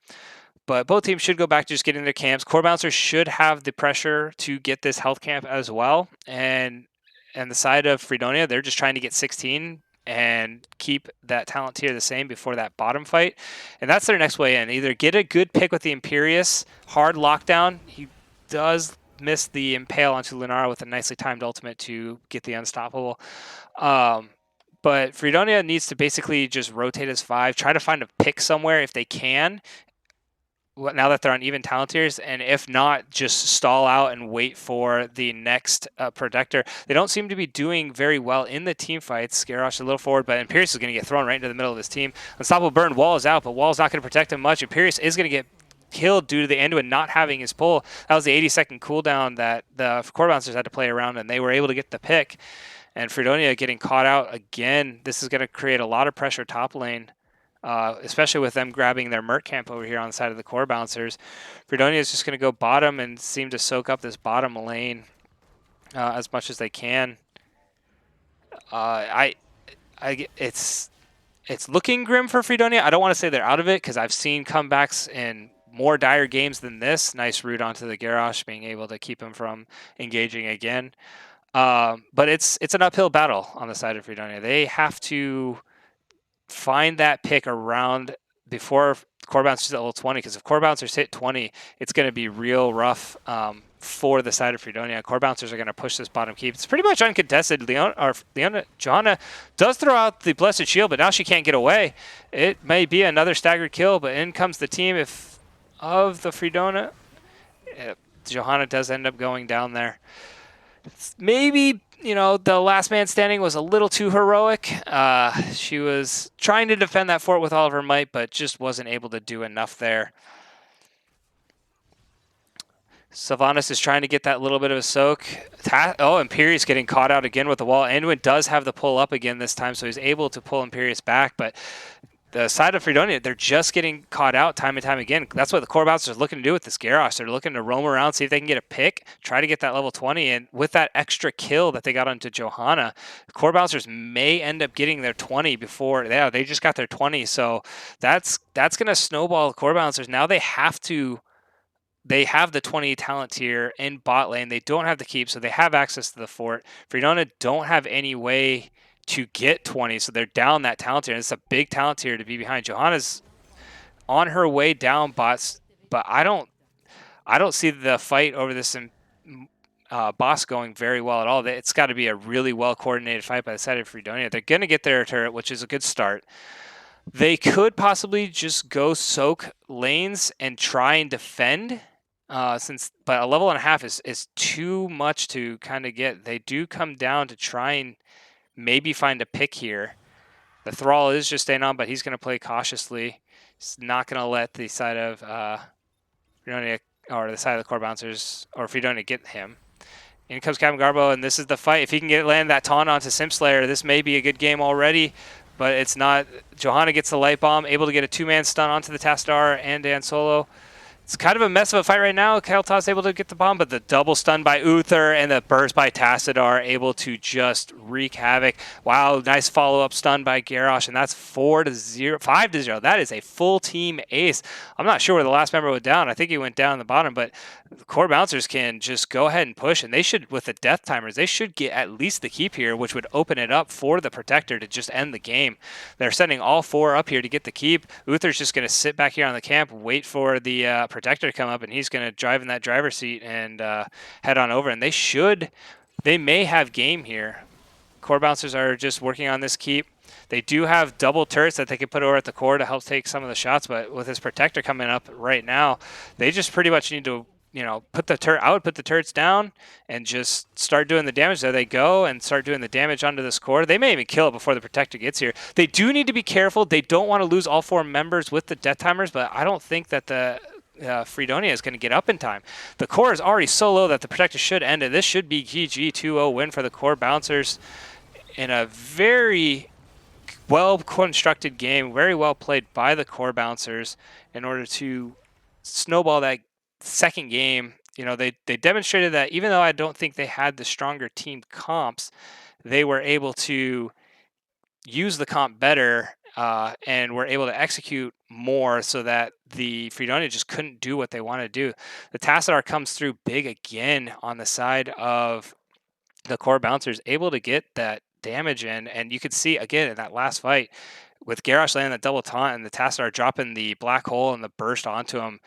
But both teams should go back to just getting their camps. Core bouncers should have the pressure to get this health camp as well. And the side of Freedonia, they're just trying to get 16 and keep that talent tier the same before that bottom fight. And that's their next way in. Either get a good pick with the Imperius, hard lockdown. He does miss the Impale onto Lunara with a nicely timed ultimate to get the Unstoppable. But Freedonia needs to basically just rotate as 5, try to find a pick somewhere if they can, now that they're on even talent tiers, and if not, just stall out and wait for the next protector. They don't seem to be doing very well in the team fights. Garrosh a little forward, but Imperius is going to get thrown right into the middle of his team. Unstoppable burn, Wall is out, but Wall is not going to protect him much. Imperius is going to get killed due to the Anduin not having his pull. That was the 80-second cooldown that the core bouncers had to play around, and they were able to get the pick. And Freedonia getting caught out again. This is going to create a lot of pressure top lane. Especially with them grabbing their Merc camp over here on the side of the core bouncers. Freedonia is just going to go bottom and seem to soak up this bottom lane as much as they can. It's looking grim for Freedonia. I don't want to say they're out of it because I've seen comebacks in more dire games than this. Nice root onto the Garrosh, being able to keep him from engaging again. But it's an uphill battle on the side of Freedonia. They have to find that pick around before core bouncers at level 20, because if core bouncers hit 20, it's going to be real rough for the side of Freedonia. Core bouncers are going to push this bottom keep. It's pretty much uncontested. Johanna does throw out the Blessed Shield, but now she can't get away. It may be another staggered kill, but in comes the team of the Freedonia. Johanna does end up going down there. Maybe, the last man standing was a little too heroic. She was trying to defend that fort with all of her might, but just wasn't able to do enough there. Sylvanas is trying to get that little bit of a soak. Imperius getting caught out again with the wall. Anduin does have the pull up again this time, so he's able to pull Imperius back, but the side of Freedonia, they're just getting caught out time and time again. That's what the core bouncers are looking to do with this Garrosh. They're looking to roam around, see if they can get a pick, try to get that level 20. And with that extra kill that they got onto Johanna, the core bouncers may end up getting their 20 before. Yeah, they just got their 20. So that's going to snowball the core bouncers. Now they have the 20 talent tier in bot lane. They don't have the keep, so they have access to the fort. Freedonia don't have any way to get 20, so they're down that talent tier. And it's a big talent tier to be behind. Johanna's on her way down bots, but I don't see the fight over this boss going very well at all. It's got to be a really well coordinated fight by the side of Freedonia. They're going to get their turret, which is a good start. They could possibly just go soak lanes and try and defend, but a level and a half is too much to kind of get. They do come down to try and maybe find a pick here. The Thrall is just staying on, but he's going to play cautiously. He's not going to let the side of Freedonia, or the side of the core bouncers, or Freedonia get him. In comes Captain Garbo, and this is the fight. If he can land that taunt onto Simpslayer, this may be a good game already, but it's not. Johanna gets the light bomb, able to get a 2-man stun onto the Tastar and Dan Solo. It's kind of a mess of a fight right now. Kael'thas able to get the bomb, but the double stun by Uther and the burst by Tassadar able to just wreak havoc. Wow, nice follow-up stun by Garrosh, and that's 4-0, 5-0. That is a full team ace. I'm not sure where the last member went down. I think he went down the bottom, but the core bouncers can just go ahead and push, and they should, with the death timers, they should get at least the keep here, which would open it up for the Protector to just end the game. They're sending all 4 up here to get the keep. Uther's just going to sit back here on the camp, wait for the Protector to come up, and he's going to drive in that driver's seat and head on over. And they may have game here. Core bouncers are just working on this keep. They do have double turrets that they can put over at the core to help take some of the shots, but with this Protector coming up right now, they just pretty much need to, put the turret. I would put the turrets down and just start doing the damage. There they go, and start doing the damage onto this core. They may even kill it before the Protector gets here. They do need to be careful. They don't want to lose all 4 members with the death timers, but I don't think that the Freedonia is going to get up in time. The core is already so low that the Protector should end it. This should be GG 2-0 win for the core bouncers in a very well-constructed game, very well played by the core bouncers in order to snowball that second game. They demonstrated that even though I don't think they had the stronger team comps, they were able to use the comp better and were able to execute more so that the Freedonia just couldn't do what they wanted to do. The Tassadar comes through big again on the side of the core bouncers, able to get that damage in, and you could see again in that last fight with Garrosh landing that double taunt and the Tassadar dropping the black hole and the burst onto him.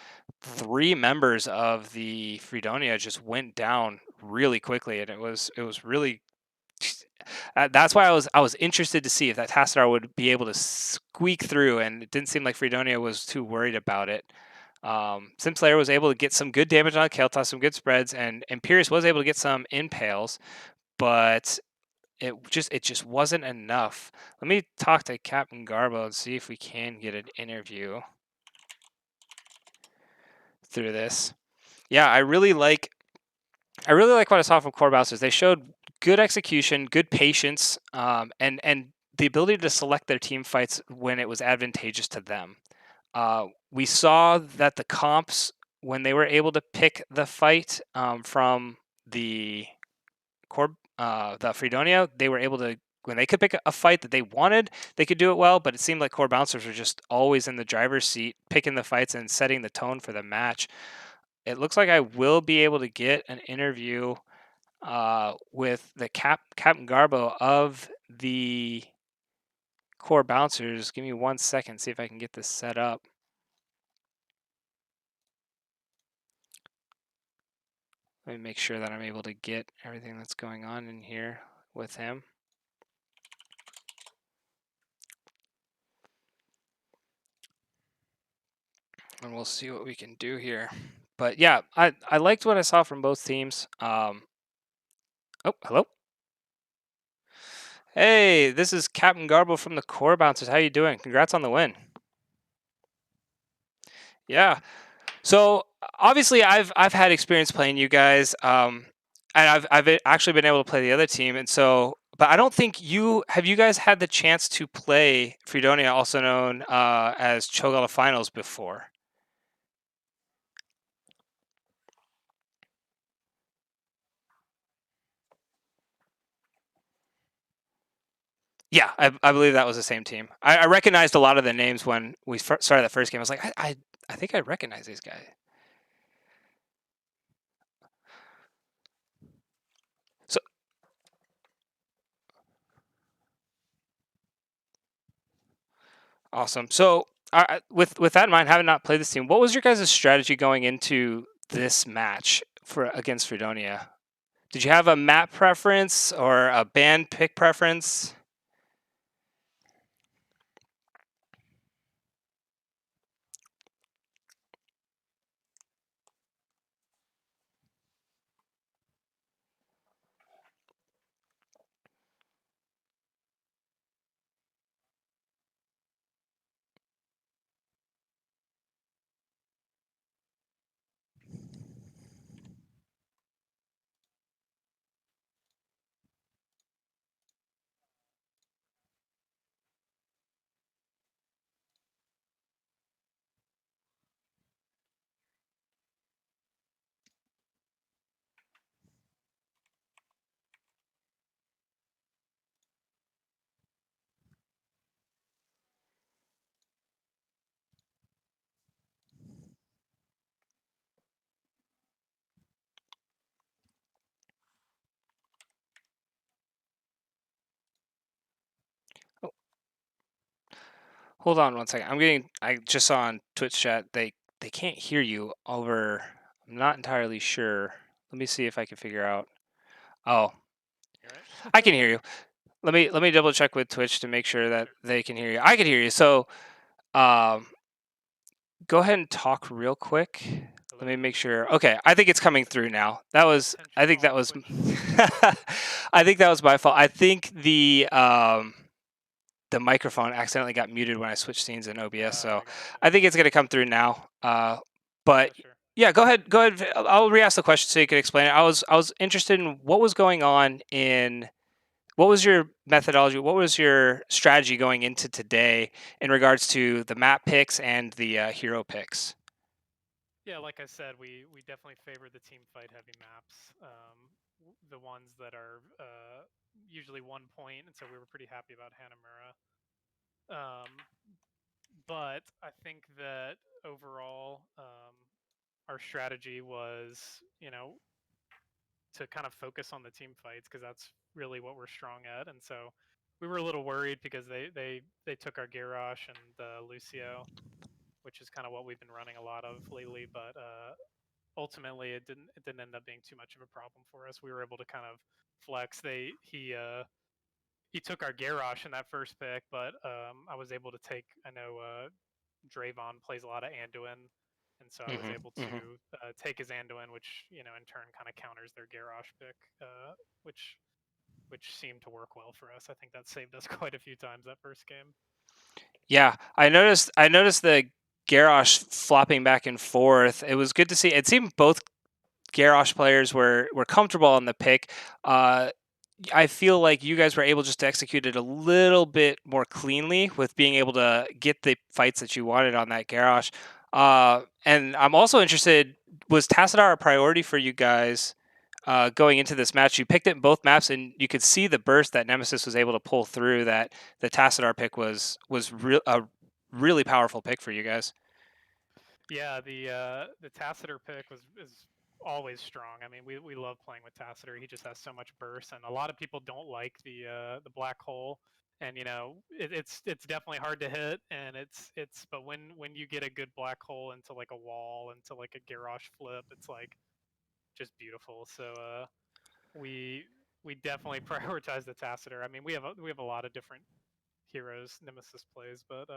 3 members of the Freedonia just went down really quickly, and it was really. That's why I was interested to see if that Tassadar would be able to squeak through, and it didn't seem like Freedonia was too worried about it. Simslayer was able to get some good damage on Kael'thas, some good spreads, and Imperius was able to get some impales, but it just wasn't enough. Let me talk to Captain Garbo and see if we can get an interview through this. Yeah, I really like what I saw from core bouncers. They showed good execution, good patience, and the ability to select their team fights when it was advantageous to them. We saw that the comps, when they were able to pick the fight from the the Freedonia, they were able to, when they could pick a fight that they wanted, they could do it well, but it seemed like core bouncers were just always in the driver's seat, picking the fights and setting the tone for the match. It looks like I will be able to get an interview with the Captain Garbo of the core bouncers. Give me 1 second, see if I can get this set up. Let me make sure that I'm able to get everything that's going on in here with him. And we'll see what we can do here. But yeah, I liked what I saw from both teams. Oh, hello. Hey, this is Captain Garbo from the Core Bouncers. How you doing? Congrats on the win. Yeah. So obviously, I've had experience playing you guys, and I've actually been able to play the other team, and so. But I don't think you guys had the chance to play Freedonia, also known as Cho'Gala Finals, before. Yeah, I believe that was the same team. I recognized a lot of the names when we started the first game. I was like, I think I recognize these guys. So awesome. So with that in mind, having not played this team, what was your guys' strategy going into this match for against Freedonia? Did you have a map preference or a band pick preference? Hold on one second. I just saw on Twitch chat they can't hear you over. I'm not entirely sure. Let me see if I can figure out. Oh, Hear I it? can hear you. Let me double check with Twitch to make sure that Sure. they can hear you. I can hear you. So, um, go ahead and talk real quick. Let me make Hello. sure. Okay, I think it's coming through now. That was. I Attention think that all was. Twitch. I think that was my fault. I think the microphone accidentally got muted when I switched scenes in OBS. So I gotcha. I think it's going to come through now. But Yeah, sure. yeah, go ahead. Go ahead. I'll re-ask the question so you can explain it. I was interested in what was going on in what was your methodology? What was your strategy going into today in regards to the map picks and the hero picks? Yeah, like I said, we definitely favor the team fight heavy maps, the ones that are usually 1 point, and so we were pretty happy about Hanamura. But I think that overall, our strategy was, you know, to kind of focus on the team fights because that's really what we're strong at. And so we were a little worried because they took our Garrosh and Lucio, which is kind of what we've been running a lot of lately. But ultimately, it didn't end up being too much of a problem for us. We were able to kind of flex. He took our Garrosh in that first pick, but I was able to take. I know Draven plays a lot of Anduin, and so I was Hmm. able Hmm. to take his Anduin, which in turn kind of counters their Garrosh pick, which seemed to work well for us. I think that saved us quite a few times that first game. Yeah, I noticed. I noticed the Garrosh flopping back and forth. It was good to see. It seemed both Garrosh players were comfortable on the pick. Uh, I feel like you guys were able just to execute it a little bit more cleanly with being able to get the fights that you wanted on that Garrosh. And I'm also interested, was Tassadar a priority for you guys going into this match? You picked it in both maps, and you could see the burst that Nemesis was able to pull through. That the Tassadar pick was a really powerful pick for you guys. Yeah, the Tacitor pick is always strong. I mean, we love playing with Tacitor. He just has so much burst, and a lot of people don't like the black hole. And it's definitely hard to hit, and it's but when you get a good black hole into like a wall, into like a Garrosh flip, it's like just beautiful. So we we definitely prioritize the Tacitor. I mean, we have a lot of different heroes Nemesis plays, but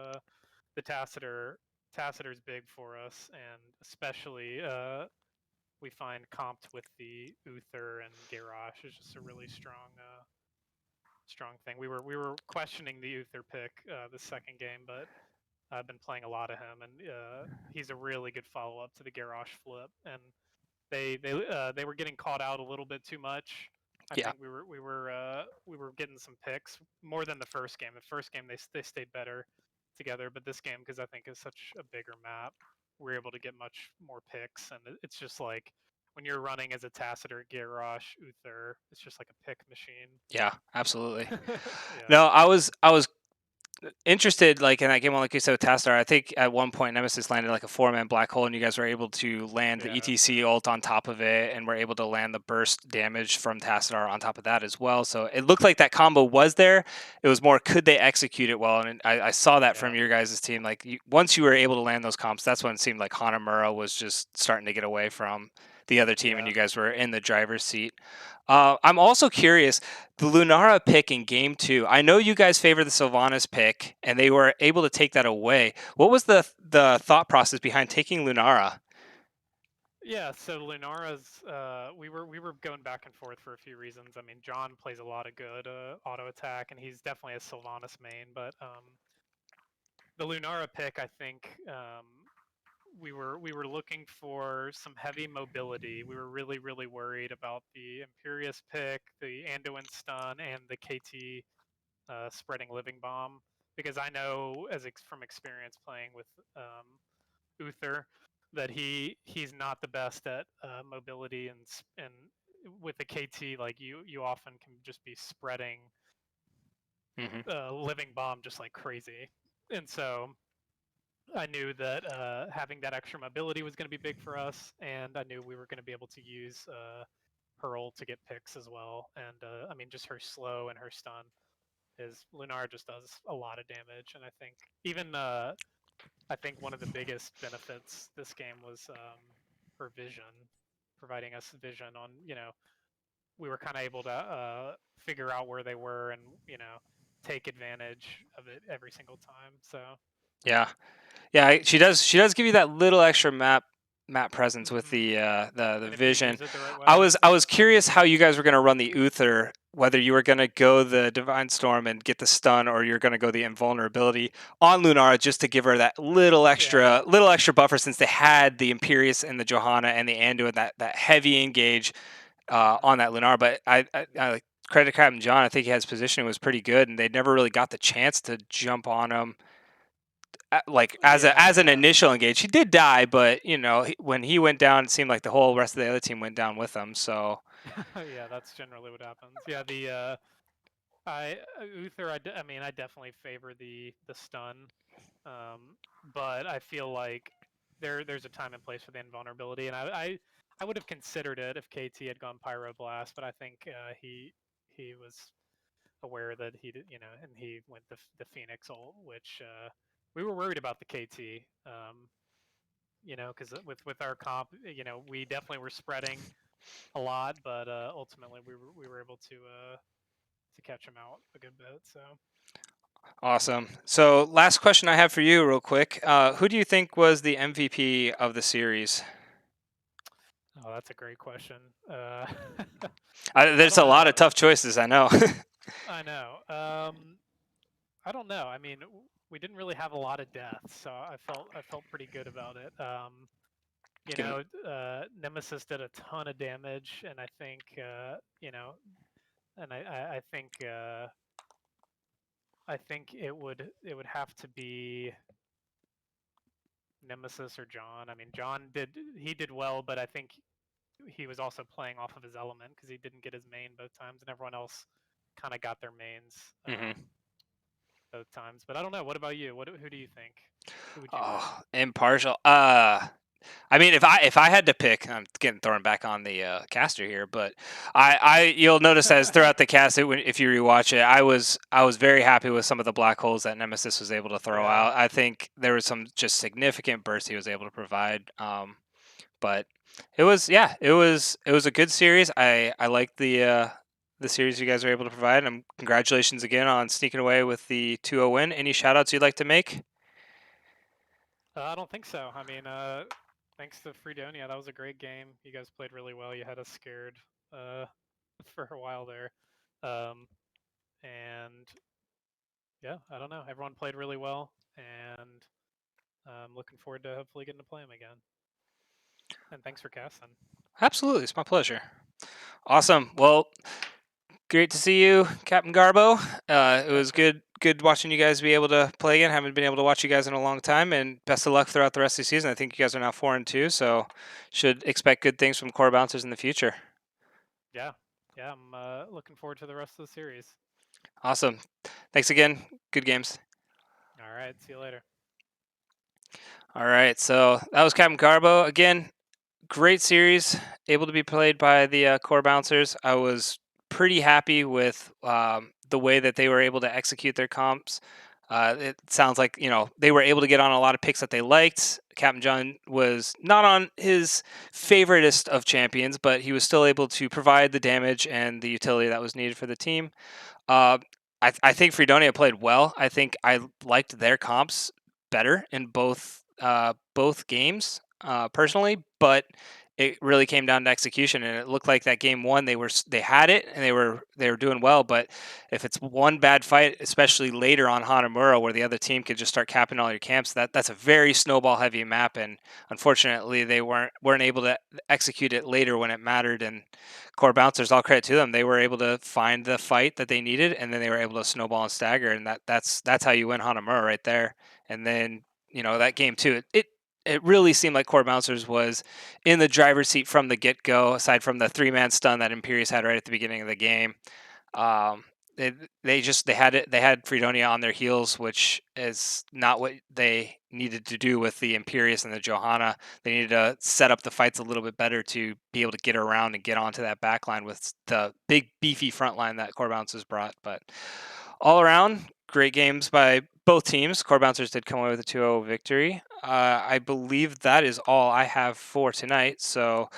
the Tacitor's big for us, and especially we find comped with the Uther and Garrosh is just a really strong thing. We were questioning the Uther pick the second game, but I've been playing a lot of him, and he's a really good follow up to the Garrosh flip, and they were getting caught out a little bit too much. I Yeah. think we were getting some picks more than the first game. The first game they stayed better together, but this game, because I think is such a bigger map, we're able to get much more picks, and it's just like when you're running as a Tacitor, Garrosh, Uther, it's just like a pick machine. Yeah, absolutely. Yeah, No, I was interested, like in that game, like you said with Tastar. I think at one point Nemesis landed like a four-man black hole, and you guys were able to land the yeah, ETC ult on top of it, and were able to land the burst damage from Tastar on top of that as well. So it looked like that combo was there. It was more, could they execute it well? And I saw that from yeah, your guys' team. Like once you were able to land those comps, that's when it seemed like Hanamura was just starting to get away from the other team, and yeah. you guys were in the driver's seat. I'm also curious, the Lunara pick in game two. I know you guys favor the Sylvanas pick, and they were able to take that away. What was the thought process behind taking Lunara? Yeah, so Lunara's we were going back and forth for a few reasons. I mean, John plays a lot of good auto attack, and he's definitely a Sylvanas main. But the Lunara pick, I think we were looking for some heavy mobility. We were really worried about the Imperious pick, the Anduin stun, and the KT spreading living bomb, because I know from experience playing with Uther that he's not the best at mobility, and with the KT, like you often can just be spreading Hmm. living bomb just like crazy, and so I knew that having that extra mobility was going to be big for us, and I knew we were going to be able to use Pearl to get picks as well, and I mean just her slow and her stun. is Lunar just does a lot of damage, and I think even I think one of the biggest benefits this game was for vision, providing us vision on, we were kind of able to figure out where they were and, take advantage of it every single time. So, Yeah, yeah, she does give you that little extra map presence with hmm the and if you vision. use it the right I way, was I was curious how you guys were gonna run the Uther, whether you were gonna go the Divine Storm and get the stun, or you're gonna go the invulnerability on Lunara just to give her that yeah, little extra buffer, since they had the Imperius and the Johanna and the Anduin, that heavy engage on that hmm Lunara. But I like credit Captain John. I think his positioning was pretty good, and they never really got the chance to jump on him like yeah, as an yeah. initial engage. He did die, but when he went down, it seemed like the whole rest of the other team went down with him. So Yeah, that's generally what happens. Yeah, the Uther, I mean, I definitely favor the stun, but I feel like there's a time and place for the invulnerability, and I would have considered it if KT had gone Pyroblast, but I think he was aware that he did, and he went the Phoenix ult, which we were worried about the KT, because with our comp, we definitely were spreading a lot, but ultimately we were able to catch him out a good bit. So, awesome. So last question I have for you, real quick. Who do you think was the MVP of the series? oh, that's a great question. I There's don't a lot know. of tough choices, I know. I know. I don't know. I mean, we didn't really have a lot of deaths, so I felt pretty good about it. Given Nemesis did a ton of damage, and I think and I think it would have to be Nemesis or John. I mean, John did well, but I think he was also playing off of his element because he didn't get his main both times, and everyone else kind of got their mains hmm both times. But I don't know. What about you? Who do you think? Who would you pick? Oh, impartial. I mean, if I had to pick, I'm getting thrown back on the caster here, but you'll notice as throughout the cast, if you rewatch it, I was very happy with some of the black holes that Nemesis was able to throw Yeah. out. I think there was some just significant bursts he was able to provide. But it was a good series. I liked the series you guys were able to provide. And congratulations again on sneaking away with the 2-0 win. Any shout outs you'd like to make? I don't think so. I mean, thanks to Freedonia, that was a great game. You guys played really well. You had us scared uh, for a while there, um, and yeah, I don't know. Everyone played really well, and I'm looking forward to hopefully getting to play them again. And thanks for casting. Absolutely, it's my pleasure. Awesome. Well, great to see you, Captain Garbo. It Yeah, was same. good watching you guys be able to play again. Haven't been able to watch you guys in a long time, and best of luck throughout the rest of the season. I think you guys are now 4-2, so should expect good things from core bouncers in the future. Yeah, yeah. I'm looking forward to the rest of the series. Awesome. Thanks again. Good games. All right. See you later. All right, so that was Captain Garbo again. Great series, able to be played by the core bouncers. I was pretty happy with the way that they were able to execute their comps. It sounds like they were able to get on a lot of picks that they liked. Captain John was not on his favoriteest of champions, but he was still able to provide the damage and the utility that was needed for the team. Uh, I think Freedonia played well. I think I liked their comps better in both games personally, but it really came down to execution, and it looked like that game one they had it and they were doing well. But if it's one bad fight, especially later on Hanamura, where the other team could just start capping all your camps, that's a very snowball heavy map, and unfortunately they weren't able to execute it later when it mattered. And core bouncers, all credit to them, they were able to find the fight that they needed, and then they were able to snowball and stagger, and that's how you win Hanamura right there. And then that game too, it really seemed like core bouncers was in the driver's seat from the get-go, aside from the three-man stun that Imperius had right at the beginning of the game. um, they had Freedonia on their heels, which is not what they needed to do with the Imperius and the Johanna. They needed to set up the fights a little bit better to be able to get around and get onto that back line with the big beefy front line that Core Bouncers brought. But All around, great games by both teams. Core Bouncers did come away with a 2-0 victory. I believe that is all I have for tonight. So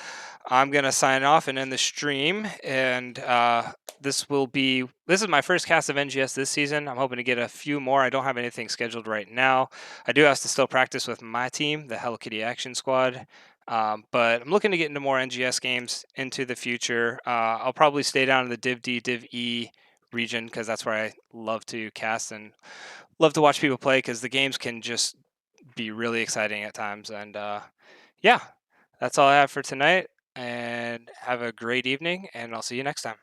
I'm gonna sign off and end the stream. And this is my first cast of NGS this season. I'm hoping to get a few more. I don't have anything scheduled right now. I do have to still practice with my team, the Hello Kitty Action Squad. But I'm looking to get into more NGS games into the future. I'll probably stay down in the Div D, Div E region because that's where I love to cast and love to watch people play because the games can just be really exciting at times. And yeah, that's all I have for tonight. And have a great evening, and I'll see you next time.